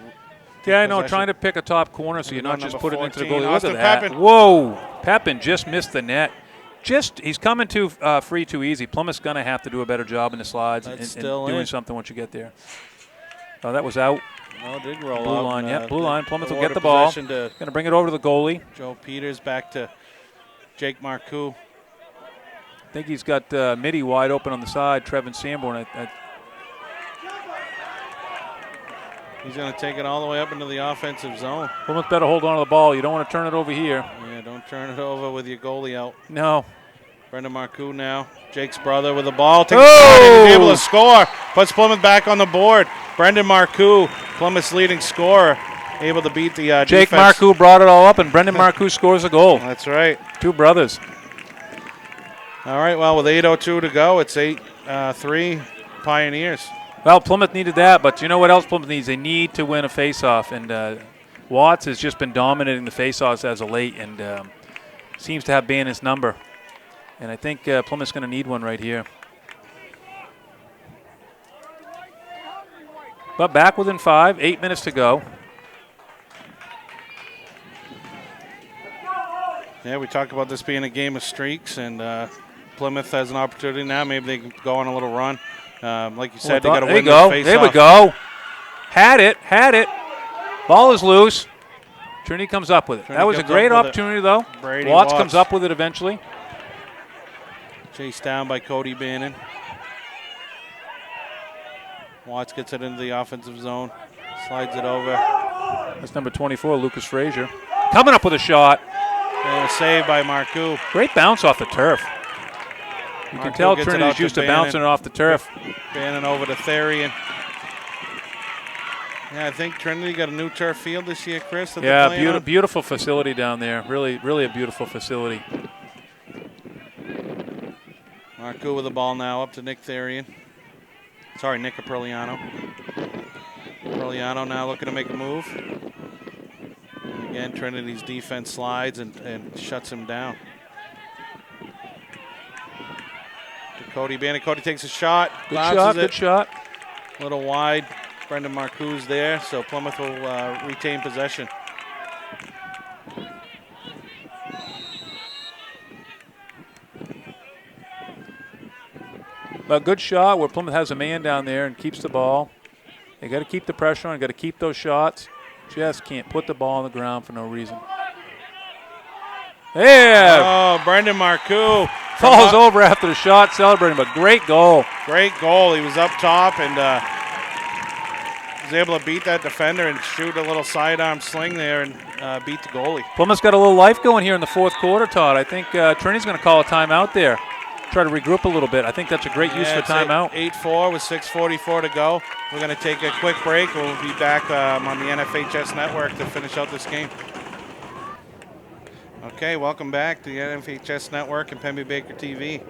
Yeah, I know, possession. trying to pick a top corner so you're We're not going just number putting it into the 14, goalie. Look Austin at that. Pepin. Whoa. Pepin just missed the net. He's coming too free too easy. Plymouth's going to have to do a better job in the slides That's and still doing in. something once you get there. Oh, that was out. No, it did roll Blue out. line, and, yep, blue they line. Plymouth will get awarded the ball. possession to Going to bring it over to the goalie. Joe Peters, back to Jake Marcoux. I think he's got Mitty wide open on the side, Trevin Sanborn. He's going to take it all the way up into the offensive zone. Plymouth better hold on to the ball. You don't want to turn it over here. Yeah, don't turn it over with your goalie out. No. Brendan Marcoux now. Jake's brother with the ball. Takes Oh! a shot and he's able to score. Puts Plymouth back on the board. Brendan Marcoux, Plymouth's leading scorer, able to beat the Jake defense. Marcoux brought it all up, and Brendan Marcoux scores a goal. That's right. Two brothers. All right, well, with 8:02 to go, it's 8-3 Pioneers. Well, Plymouth needed that, but you know what else Plymouth needs? They need to win a faceoff, and Watts has just been dominating the faceoffs as of late, and seems to have Bannon's number. And I think Plymouth's going to need one right here. But back within 5, 8 minutes to go. Yeah, we talk about this being a game of streaks, and Plymouth has an opportunity now. Maybe they can go on a little run. Like you said, they got to win this faceoff. There we go. Had it. Ball is loose. Trinity comes up with it. Trinity That was a comes great up with opportunity, though. Brady Watts Watts comes up with it eventually. Chased down by Cody Bannon. Watts gets it into the offensive zone. Slides it over. That's number 24, Lucas Frazier. Coming up with a shot. And a save by Marcoux. Great bounce off the turf. You can Marcoux tell gets it Trinity's out to used to Bannon. bouncing it off the turf. Bannon over to Therian. Yeah, I think Trinity got a new turf field this year, Chris. That they're playing on. Beautiful facility down there. Really, really a beautiful facility. Marcoux with the ball now up to Nick Therian. Sorry, Nick Aprilliano. Aprilliano now looking to make a move. And again, Trinity's defense slides and shuts him down. To Cody Bannon. Cody takes a shot. Good shot. A little wide. Brendan Marcoux there, so Plymouth will retain possession. A good shot where Plymouth has a man down there and keeps the ball. They got to keep the pressure on. Got to keep those shots. Just can't put the ball on the ground for no reason. Yeah. Oh, Brendan Marcoux Falls over after the shot, celebrating, but great goal. Great goal. He was up top and was able to beat that defender and shoot a little sidearm sling there and beat the goalie. Plymouth's got a little life going here in the fourth quarter, Todd. I think Trinity's going to call a timeout there. Try to regroup a little bit. I think that's a great use for timeout. 8-4 with 6:44 to go. We're going to take a quick break. We'll be back on the NFHS network to finish out this game. Okay, welcome back to the NFHS network and Pemby Baker TV.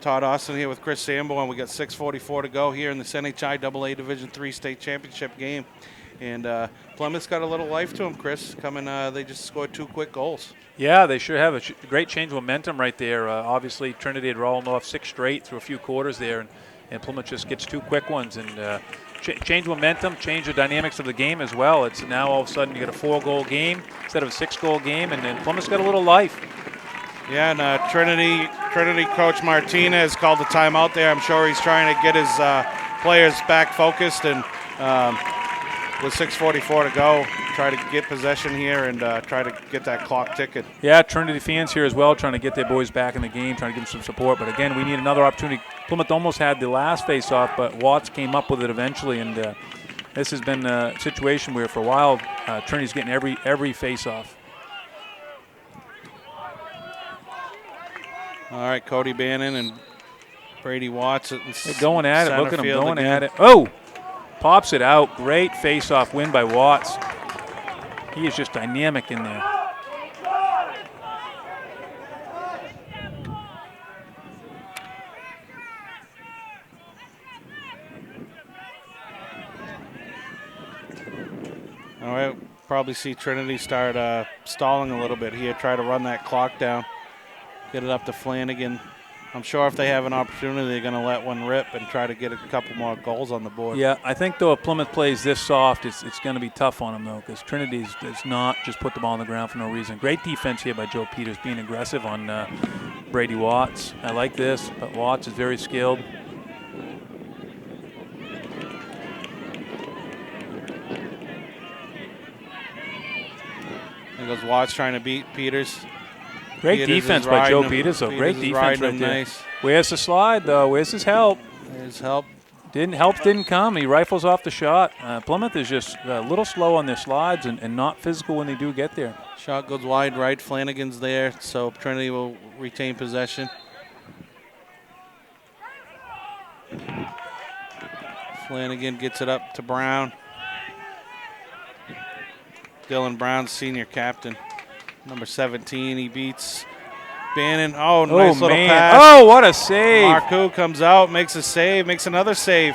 Todd Austin here with Chris Sanborn. We got 6:44 to go here in this NHIAA Division III state championship game. And Plymouth's got a little life to them, Chris. They just scored 2 quick goals. Yeah, they sure have a great change of momentum right there. Obviously, Trinity had rolled off 6 straight through a few quarters there, and Plymouth just gets 2 quick ones. And change momentum, change the dynamics of the game as well. It's now all of a sudden you get a 4-goal game instead of a 6-goal game, and then Plymouth's got a little life. Yeah, and Trinity coach Martinez called the timeout there. I'm sure he's trying to get his players back focused, and with 6:44 to go, try to get possession here and try to get that clock ticking. Yeah, Trinity fans here as well, trying to get their boys back in the game, trying to give them some support. But again, we need another opportunity. Plymouth almost had the last face-off, but Watts came up with it eventually, and this has been a situation where for a while Trinity's getting every face-off. All right, Cody Bannon and Brady Watts. They're going at it. Look at them going again. at it. Oh, pops it out. Great face-off win by Watts. He is just dynamic in there. All right, probably see Trinity start stalling a little bit here, try to run that clock down, get it up to Flanagan. I'm sure if they have an opportunity, they're going to let one rip and try to get a couple more goals on the board. Yeah, I think, though, if Plymouth plays this soft, it's going to be tough on them, though, because Trinity does not just put the ball on the ground for no reason. Great defense here by Joe Peters, being aggressive on Brady Watts. I like this, but Watts is very skilled. There goes Watts trying to beat Peters. Great Peters defense is by Joe riding him. Peters, though. Great Peters is defense riding right him there. nice. Where's the slide, though? Where's his help? There's help. Didn't come. He rifles off the shot. Plymouth is just a little slow on their slides and not physical when they do get there. Shot goes wide right. Flanagan's there, so Trinity will retain possession. Flanagan gets it up to Brown. Dylan Brown, senior captain. Number 17, he beats Bannon. Oh, nice little man. pass. Oh, what a save. Marcoux comes out, makes a save, makes another save.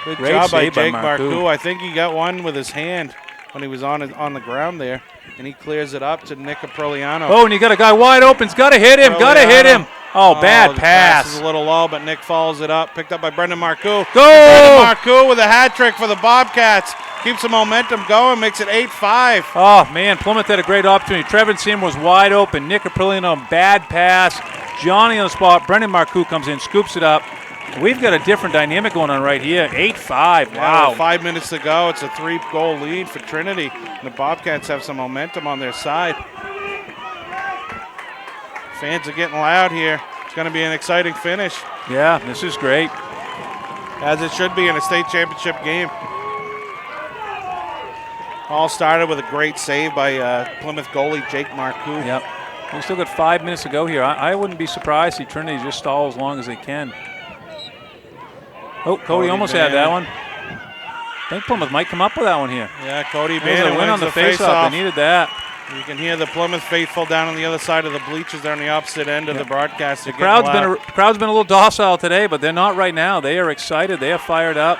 Good Great job by save by Jake Marcoux. Marcoux. I think he got one with his hand when he was on the ground there, and he clears it up to Nick Apriliano. Oh, and you got a guy wide open. He's got to hit him. Got to hit him. Oh, bad the pass pass. is a little low, but Nick follows it up. Picked up by Brendan Marcoux. Go! Brendan Marcoux with a hat trick for the Bobcats. Keeps the momentum going, makes it 8-5. Oh, man, Plymouth had a great opportunity. Trevor Sim was wide open. Nick Apriliano, bad pass. Johnny on the spot. Brendan Marcoux comes in, scoops it up. We've got a different dynamic going on right here. 8-5, wow. 5 minutes to go. It's a 3-goal lead for Trinity. And the Bobcats have some momentum on their side. Fans are getting loud here. It's going to be an exciting finish, Yeah, this is great. as it should be in a state championship game. All started with a great save by Plymouth goalie Jake Marcoux. Yep. We still got 5 minutes to go here. I wouldn't be surprised if Trinity just stall as long as they can. Oh, Cody almost had that one. I think Plymouth might come up with that one here. Yeah, Cody There's Bannon a win on wins the faceoff. face-off. They needed that. You can hear the Plymouth faithful down on the other side of the bleachers. They're on the opposite end of the broadcast. The crowd's been a little docile today, but they're not right now. They are excited. They are fired up.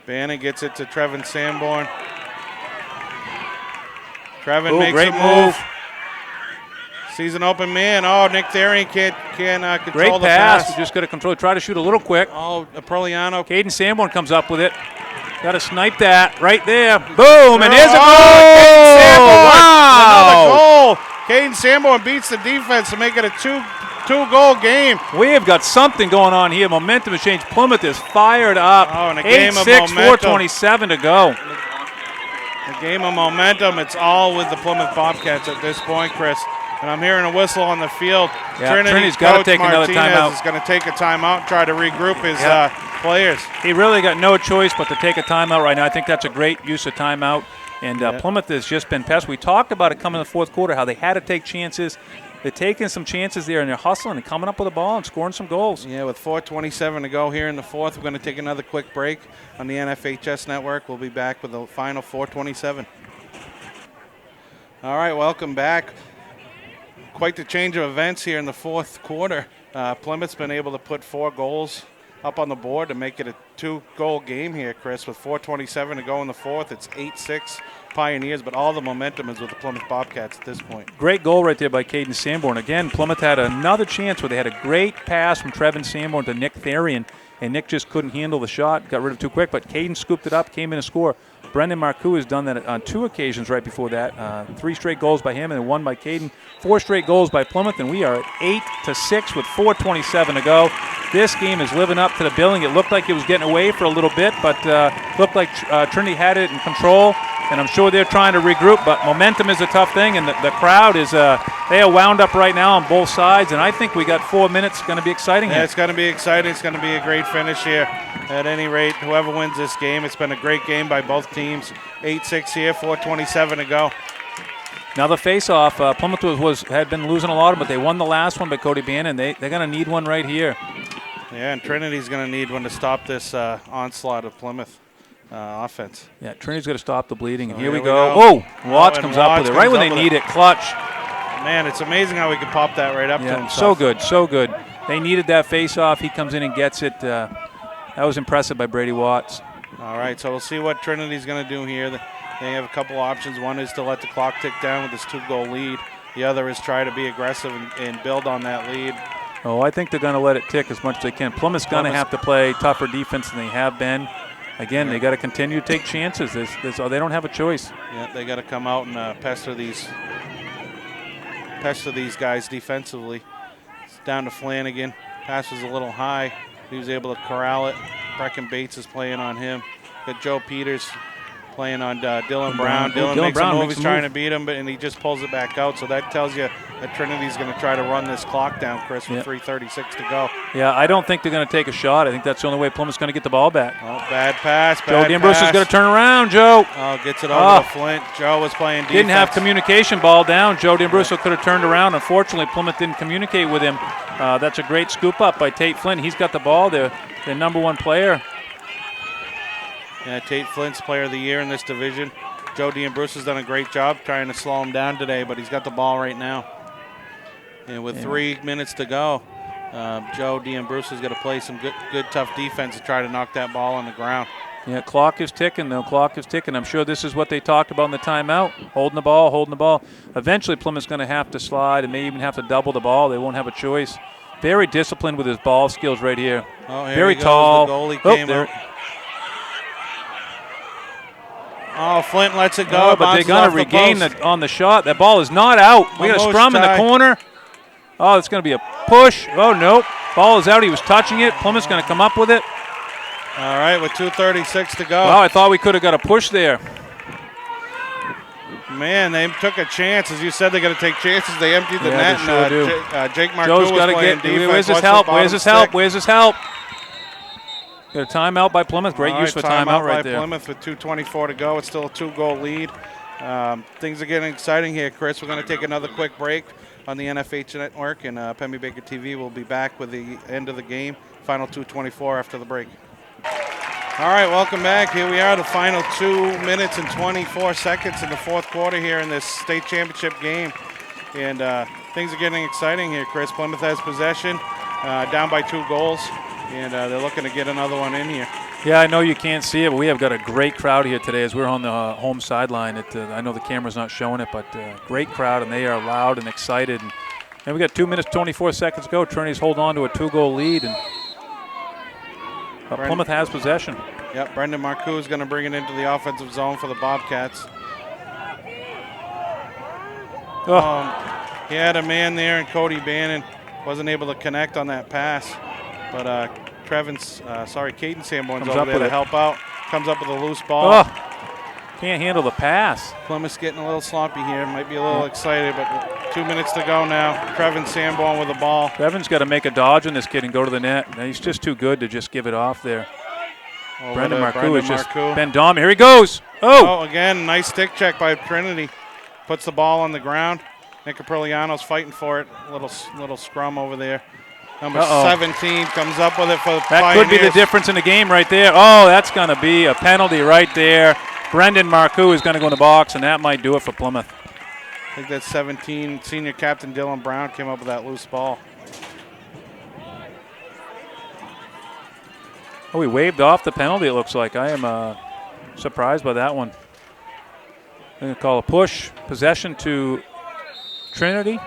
Bannon gets it to Trevin Sanborn. Trevin Ooh, makes great a move. move. Sees an open man. Oh, Nick Therian can't control Great the pass. pass. Just got to control. Try to shoot a little quick. Oh, Apriliano. Caden Sanborn comes up with it. Got to snipe that right there. Boom, and there's a Caden goal. Sanborn. Wow. Another goal. Caden Sanborn beats the defense to make it a two-goal game. We have got something going on here. Momentum has changed. Plymouth is fired up. Oh, and a game of 8-6, momentum. 4:27 to go. A game of momentum. It's all with the Plymouth Bobcats at this point, Chris. And I'm hearing a whistle on the field. Yeah, Trinity's Trinity's gotta coach take another Martinez timeout. is going to take a timeout and try to regroup his Yeah. players. He really got no choice but to take a timeout right now. I think that's a great use of timeout. And Plymouth has just been pest. We talked about it coming in the fourth quarter, how they had to take chances. They're taking some chances there, and they're hustling and coming up with a ball and scoring some goals. Yeah, with 4:27 to go here in the fourth, we're going to take another quick break on the NFHS network. We'll be back with the final 4:27. All right, welcome back. Quite the change of events here in the fourth quarter. Plymouth's been able to put 4 goals up on the board to make it a 2-goal game here, Chris. With 4:27 to go in the fourth, it's 8-6 Pioneers, but all the momentum is with the Plymouth Bobcats at this point. Great goal right there by Caden Sanborn. Again, Plymouth had another chance where they had a great pass from Trevin Sanborn to Nick Therian, and Nick just couldn't handle the shot, got rid of it too quick, but Caden scooped it up, came in to score. Brendan Marcoux has done that on 2 occasions right before that. 3 straight goals by him and then 1 by Caden. 4 straight goals by Plymouth, and we are at 8-6 with 4:27 to go. This game is living up to the billing. It looked like it was getting away for a little bit, but looked like Trinity had it in control, and I'm sure they're trying to regroup, but momentum is a tough thing, and the crowd is they are wound up right now on both sides, and I think we got 4 minutes. Going to be exciting here. Yeah, it's going to be exciting. It's going to be a great finish here. At any rate, whoever wins this game, it's been a great game by both teams. 8-6 here, 4:27 to go. Now the face-off, Plymouth had been losing a lot of them, but they won the last one by Cody Bannon. They're going to need one right here. Yeah, and Trinity's going to need one to stop this onslaught of Plymouth offense. Yeah, Trinity's going to stop the bleeding, and So here we here we go. go. Oh, Watts and comes up Watts with it right when comes they up need with it. Clutch. Man, it's amazing how he could pop that right up to Yeah, himself. so good, so good. They needed that face-off. He comes in and gets it. That was impressive by Brady Watts. All right, so we'll see what Trinity's going to do here. They have a couple options. One is to let the clock tick down with this 2-goal lead. The other is try to be aggressive and build on that lead. Oh, I think they're going to let it tick as much as they can. Plymouth's going to have to play tougher defense than they have been. Again, they got to continue to take chances. They don't have a choice. Yeah, they got to come out and pester these guys defensively. It's down to Flanagan. Pass was a little high. He was able to corral it. Brecken Bates is playing on him. Got Joe Peters playing on Dylan Brown. Dylan makes a move. He's trying to beat him, and he just pulls it back out. So that tells you that Trinity's going to try to run this clock down, Chris, with 3:36 to go. Yeah, I don't think they're going to take a shot. I think that's the only way Plymouth's going to get the ball back. Oh, bad pass. Joe D'Ambrosio's going to turn around, Joe. Oh, gets it over to Flint. Joe was playing defense. Didn't have communication, ball down. Joe D'Ambrosio could have turned around. Unfortunately, Plymouth didn't communicate with him. That's a great scoop up by Tate Flint. He's got the ball there, the number one player. Yeah, Tate Flint's player of the year in this division. Joe D'Ambrosio's done a great job trying to slow him down today, but he's got the ball right now. And with 3 minutes to go, Joe D'Ambrosio's going to play some good, tough defense to try to knock that ball on the ground. Yeah, clock is ticking, though. Clock is ticking. I'm sure this is what they talked about in the timeout, holding the ball. Eventually, Plymouth's going to have to slide and may even have to double the ball. They won't have a choice. Very disciplined with his ball skills right here. Oh, here very he goes. tall. The goalie came out. Oh, Flint lets it go. But they're going to regain on the shot. That ball is not out. We got a scrum in the corner. Oh, it's going to be a push. Oh, nope. Ball is out. He was touching it. Plymouth's going to come up with it. All right, with 2:36 to go. Wow, I thought we could have got a push there. Man, they took a chance. As you said, they're going to take chances. They emptied the net. They sure do. Jake Marcoux Joe's was got to playing get. defense. Where's his help? Where's his help? Where's his help? Got a timeout by Plymouth. Great use for timeout right there. Plymouth with 2:24 to go. It's still a 2-goal lead. Things are getting exciting here, Chris. We're going to take another quick break on the NFH Network, and Pemmy Baker TV will be back with the end of the game. Final 2:24 after the break. All right, welcome back. Here we are, the final 2 minutes and 24 seconds in the fourth quarter here in this state championship game. And things are getting exciting here, Chris. Plymouth has possession, down by 2 goals, and they're looking to get another one in here. Yeah, I know you can't see it, but we have got a great crowd here today as we're on the home sideline. I know the camera's not showing it, but great crowd, and they are loud and excited. And we got 2 minutes, 24 seconds to go. Trinity's holding on to a 2-goal lead, and Plymouth has possession. Yep, Brendan Marcoux is going to bring it into the offensive zone for the Bobcats. He had a man there, and Cody Bannon wasn't able to connect on that pass. But Caden Sanborn's over there to help out. Comes up with a loose ball. Can't handle the pass. Plymouth's getting a little sloppy here. Might be a little excited, but 2 minutes to go now. Trevin Sanborn with the ball. Trevin's got to make a dodge on this kid and go to the net. He's just too good to just give it off there. Brendan Marcoux is just been dominant. Here he goes. Oh, again, nice stick check by Trinity. Puts the ball on the ground. Nick Apriliano's fighting for it. Little scrum over there. Number 17 comes up with it for the That Pioneers. could be the difference in the game right there. Oh, that's going to be a penalty right there. Brendan Marcoux is going to go in the box, and that might do it for Plymouth. I think that's 17. Senior captain Dylan Brown came up with that loose ball. Oh, he waved off the penalty, it looks like. I am surprised by that one. I'm going to call a push. Possession to Trinity.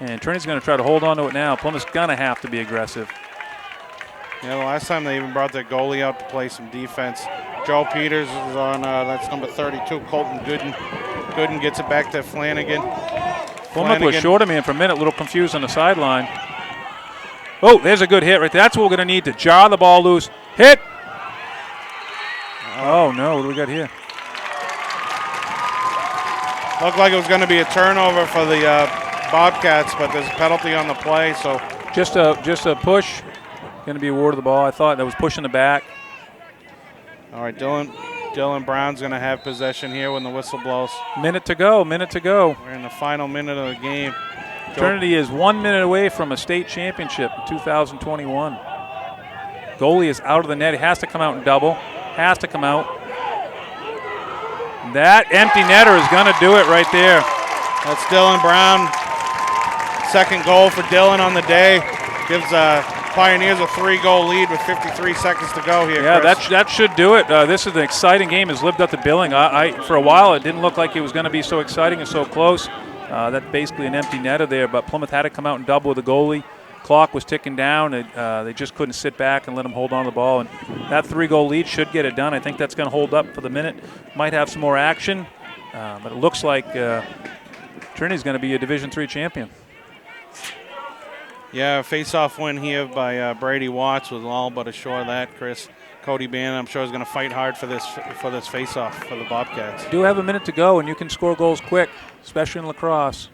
And Trinity's going to try to hold on to it now. Plymouth's going to have to be aggressive. Yeah, the last time they even brought their goalie out to play some defense. Joe Peters is on, that's number 32, Colton Gooden. Gooden gets it back to Flanagan. Plymouth was short of me for a minute, a little confused on the sideline. Oh, there's a good hit right there. That's what we're going to need to jar the ball loose. Hit! Oh, no, what do we got here? Looked like it was going to be a turnover for the Bobcats, but there's a penalty on the play. So just a push. Going to be awarded the ball. I thought that was pushing the back. All right, Dylan Brown's going to have possession here when the whistle blows. Minute to go. We're in the final minute of the game. Trinity is 1 minute away from a state championship in 2021. Goalie is out of the net. He has to come out and double. Has to come out. That empty netter is going to do it right there. That's Dylan Brown. Second goal for Dylan on the day. Gives Pioneers a 3-goal lead with 53 seconds to go here. Yeah, Chris. that should do it. This is an exciting game. Has lived up to billing. For a while, it didn't look like it was going to be so exciting and so close. That's basically an empty netter there, but Plymouth had to come out and double with the goalie. Clock was ticking down. They just couldn't sit back and let him hold on to the ball. And that 3-goal lead should get it done. I think that's going to hold up for the minute. Might have some more action, but it looks like Trinity's going to be a Division III champion. Yeah, face-off win here by Brady Watts was all but ashore of that, Chris. Cody Bannon, I'm sure, is going to fight hard for this face-off for the Bobcats. You do have a minute to go, and you can score goals quick, especially in lacrosse.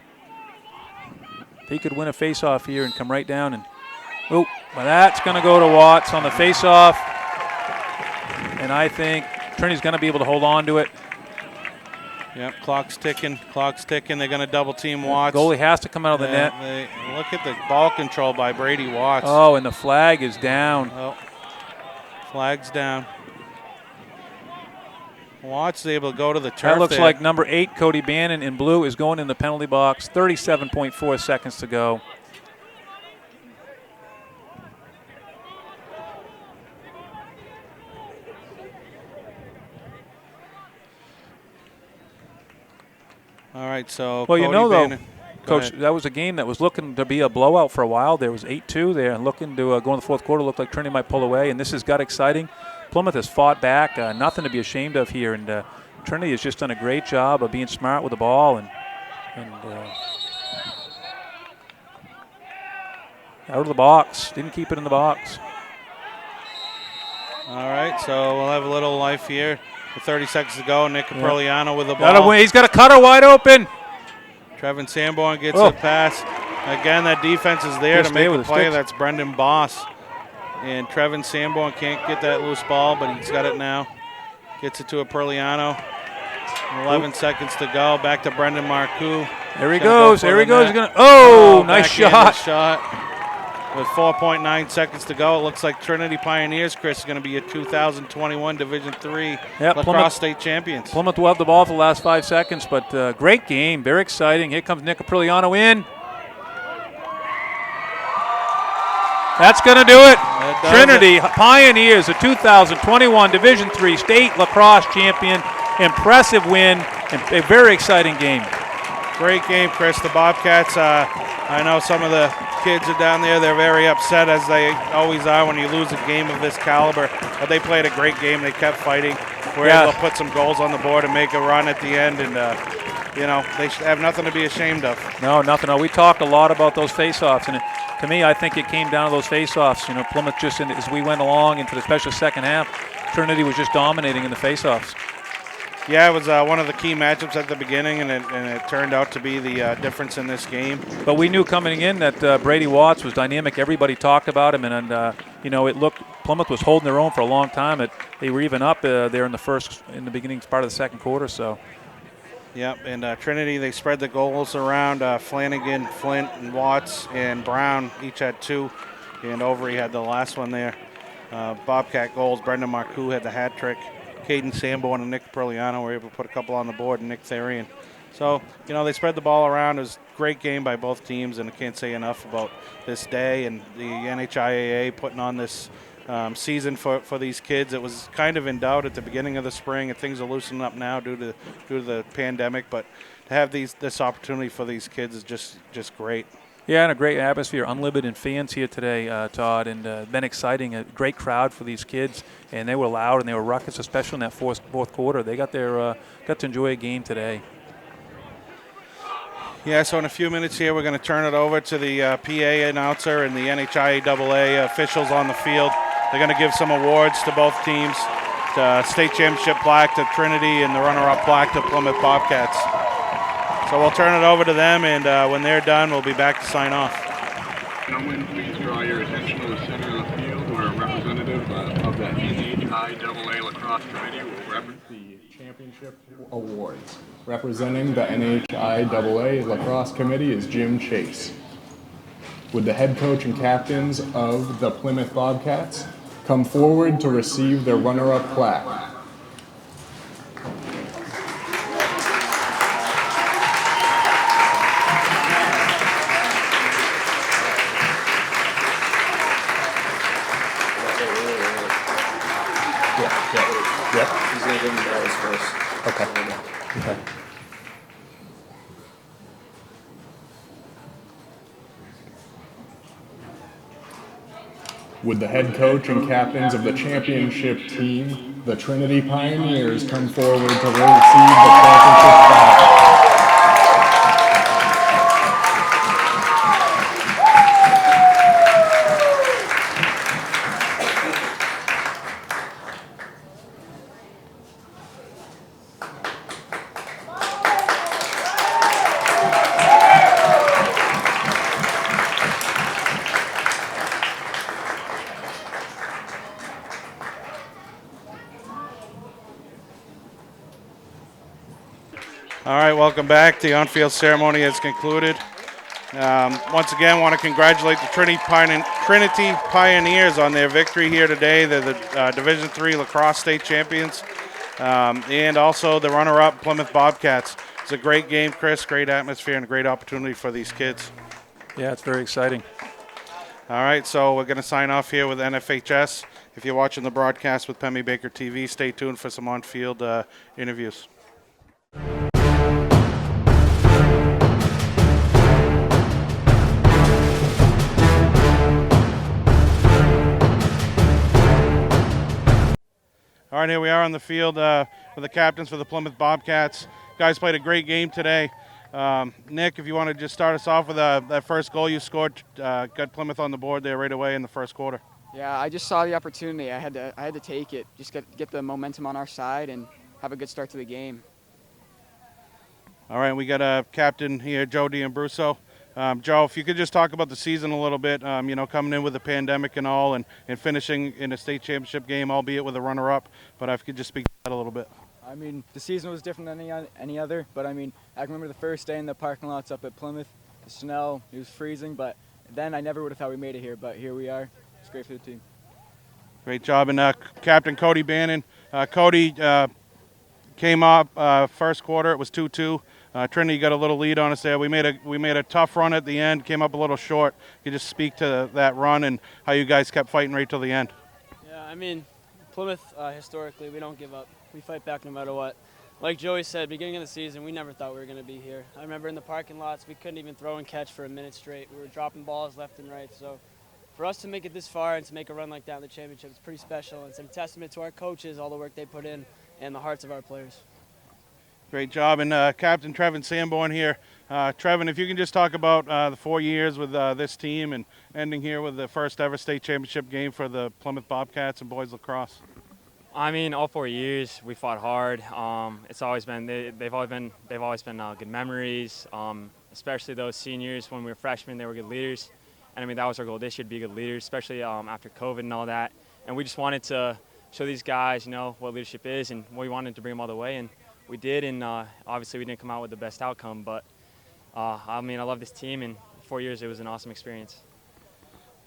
He could win a face-off here and come right down. And well, that's going to go to Watts on the face-off. And I think Trinity's going to be able to hold on to it. Yep, clock's ticking. They're going to double-team Watts. Goalie has to come out of the net. Look at the ball control by Brady Watts. Oh, and the flag is down. Oh, flag's down. Watts is able to go to the turf. That looks there. like number 8, Cody Bannon, in blue, is going in the penalty box. 37.4 seconds to go. All right, so well, Cody you know, though, Bannon. Coach, that was a game that was looking to be a blowout for a while. There was 8-2 there, and looking to go in the fourth quarter. Looked like Trinity might pull away, and this has got exciting. Plymouth has fought back, nothing to be ashamed of here, and Trinity has just done a great job of being smart with the ball and out of the box. Didn't keep it in the box. All right, so we'll have a little life here. With 30 seconds to go, Nick Capriliano with the ball. He's got a cutter wide open. Trevin Sanborn gets the pass. Again, that defense is there to make a play. That's Brendan Boss. And Trevin Sanborn can't get that loose ball, but he's got it now. Gets it to Capriliano. 11 seconds to go. Back to Brendan Marcoux. There he goes. There he goes. Nice shot. With 4.9 seconds to go, it looks like Trinity Pioneers, Chris, is going to be a 2021 Division III Lacrosse State champions. Plymouth will have the ball for the last 5 seconds, but great game, very exciting. Here comes Nick Capriliano in. That's going to do it. Trinity Pioneers, a 2021 Division III State Lacrosse champion. Impressive win and a very exciting game. Great game, Chris. The Bobcats, I know some of the kids are down there. They're very upset, as they always are when you lose a game of this caliber. But they played a great game. They kept fighting. We're able to put some goals on the board and make a run at the end. And, they should have nothing to be ashamed of. No, nothing. No, we talked a lot about those face-offs. And to me, I think it came down to those face-offs. Plymouth just, as we went along into the special second half, Trinity was just dominating in the face-offs. Yeah, it was one of the key matchups at the beginning, and it turned out to be the difference in this game. But we knew coming in that Brady Watts was dynamic. Everybody talked about him, and it looked Plymouth was holding their own for a long time. They were even up there in the beginning part of the second quarter. So. Yep, and Trinity, they spread the goals around. Flanagan, Flint, and Watts, and Brown each had 2, and Overy had the last one there. Bobcat goals, Brendan Marcoux had the hat trick. Caden Sanborn and Nick Capriliano were able to put a couple on the board, and Nick Therian. So, they spread the ball around. It was a great game by both teams, and I can't say enough about this day and the NHIAA putting on this season for these kids. It was kind of in doubt at the beginning of the spring, and things are loosening up now due to the pandemic. But to have this opportunity for these kids is just great. Yeah, and a great atmosphere, unlimited fans here today, Todd, and been exciting. A great crowd for these kids, and they were loud and they were ruckus, especially in that fourth quarter. They got to enjoy a game today. Yeah, so in a few minutes here, we're going to turn it over to the PA announcer and the NHIAA officials on the field. They're going to give some awards to both teams, the state championship plaque to Trinity and the runner-up plaque to Plymouth Bobcats. So we'll turn it over to them, and when they're done, we'll be back to sign off. Gentlemen, please draw your attention to the center of the field where a representative of the NHIAA Lacrosse Committee will represent the championship awards. Representing the NHIAA Lacrosse Committee is Jim Chase. Would the head coach and captains of the Plymouth Bobcats come forward to receive their runner-up plaque? He's going to give him those first. Okay. Would the head coach and captains of the championship team, the Trinity Pioneers, come forward to receive the championship crown? All right, welcome back. The on-field ceremony has concluded. Once again, want to congratulate the Trinity Pioneers on their victory here today. They're the Division III Lacrosse State Champions, and also the runner-up Plymouth Bobcats. It's a great game, Chris, great atmosphere, and a great opportunity for these kids. Yeah, it's very exciting. All right, so we're going to sign off here with NFHS. If you're watching the broadcast with Pemmy Baker TV, stay tuned for some on-field interviews. All right, here we are on the field with the captains for the Plymouth Bobcats. Guys played a great game today. Nick, if you want to just start us off with that first goal you scored, got Plymouth on the board there right away in the first quarter. Yeah, I just saw the opportunity. I had to take it, just get the momentum on our side and have a good start to the game. All right, we got a captain here, Joe D'Ambruso. Joe, if you could just talk about the season a little bit, coming in with the pandemic and all, and finishing in a state championship game, albeit with a runner-up. But if you could just speak to that a little bit. I mean, the season was different than any other, but I mean, I can remember the first day in the parking lots up at Plymouth, the snow, it was freezing, but then I never would have thought we made it here, but here we are. It's great for the team. Great job. And Captain Cody Bannon. Cody came up first quarter, it was 2-2. Trinity got a little lead on us there. We made a tough run at the end, came up a little short. You just speak to that run and how you guys kept fighting right till the end. Yeah, I mean, Plymouth, historically, we don't give up. We fight back no matter what. Like Joey said, beginning of the season, we never thought we were going to be here. I remember in the parking lots, we couldn't even throw and catch for a minute straight. We were dropping balls left and right. So for us to make it this far and to make a run like that in the championship, it's pretty special. It's a testament to our coaches, all the work they put in, and the hearts of our players. Great job. And Captain Trevin Sanborn here. Trevin, if you can just talk about the 4 years with this team and ending here with the first ever state championship game for the Plymouth Bobcats and boys lacrosse. I mean, all 4 years we fought hard. It's always been they've always been good memories. Especially those seniors when we were freshmen, they were good leaders. And I mean, that was our goal this year, to be good leaders, especially after COVID and all that. And we just wanted to show these guys, what leadership is, and we wanted to bring them all the way. And we did, and obviously we didn't come out with the best outcome. But I mean, I love this team, and 4 years it was an awesome experience.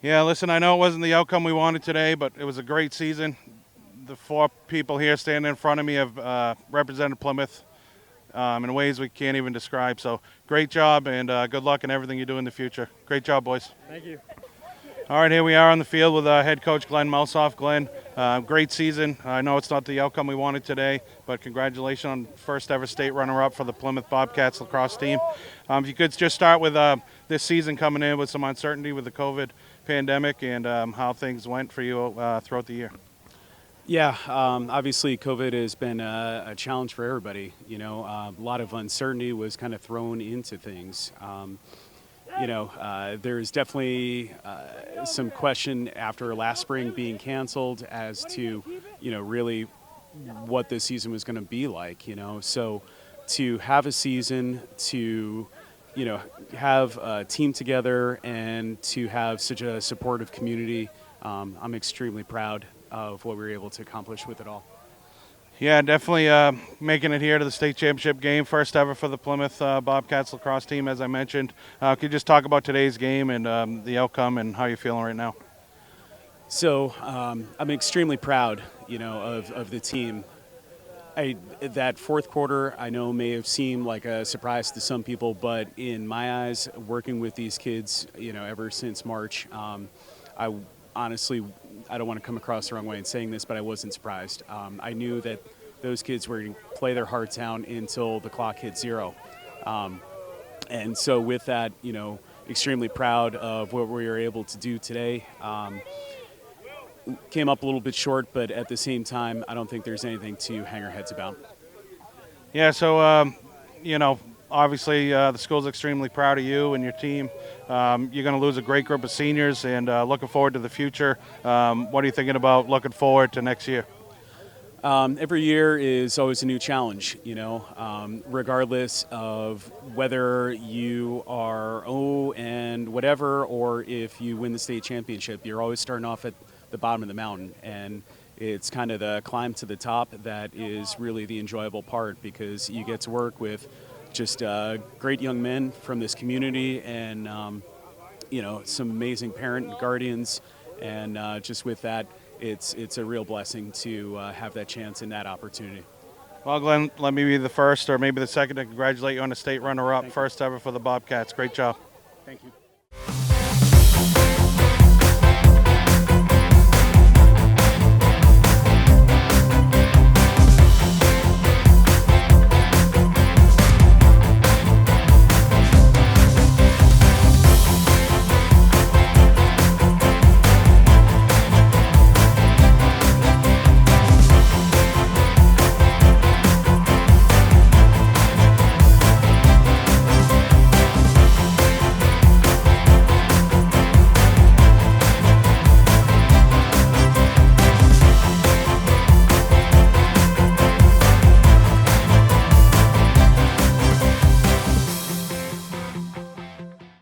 Yeah, listen, I know it wasn't the outcome we wanted today, but it was a great season. The 4 people here standing in front of me have represented Plymouth in ways we can't even describe. So great job, and good luck in everything you do in the future. Great job, boys. Thank you. All right, here we are on the field with head coach Glenn Mousoff. Glenn, great season. I know it's not the outcome we wanted today, but congratulations on first ever state runner-up for the Plymouth Bobcats lacrosse team. If you could just start with this season coming in with some uncertainty with the COVID pandemic and how things went for you throughout the year. Yeah, obviously COVID has been a challenge for everybody. A lot of uncertainty was kind of thrown into things. There's definitely some question after last spring being canceled as to, really what this season was going to be like, So to have a season, to, have a team together and to have such a supportive community, I'm extremely proud of what we were able to accomplish with it all. Yeah, definitely making it here to the state championship game, first ever for the Plymouth Bobcats lacrosse team, as I mentioned. Could you just talk about today's game and the outcome and how you're feeling right now? So I'm extremely proud, of the team. That fourth quarter, I know, may have seemed like a surprise to some people, but in my eyes, working with these kids, ever since March, I honestly, I don't want to come across the wrong way in saying this, but I wasn't surprised. I knew that those kids were going to play their hearts out until the clock hit 0. And so with that, extremely proud of what we were able to do today. came up a little bit short, but at the same time, I don't think there's anything to hang our heads about. Yeah, so, obviously the school's extremely proud of you and your team. You're going to lose a great group of seniors, and looking forward to the future. What are you thinking about looking forward to next year? Every year is always a new challenge, regardless of whether you are and whatever, or if you win the state championship, you're always starting off at the bottom of the mountain. And it's kind of the climb to the top that is really the enjoyable part, because you get to work with just great young men from this community and, some amazing parent and guardians. And just with that, it's a real blessing to have that chance and that opportunity. Well, Glenn, let me be the first or maybe the second to congratulate you on the state runner-up, first ever for the Bobcats. Great job. Thank you.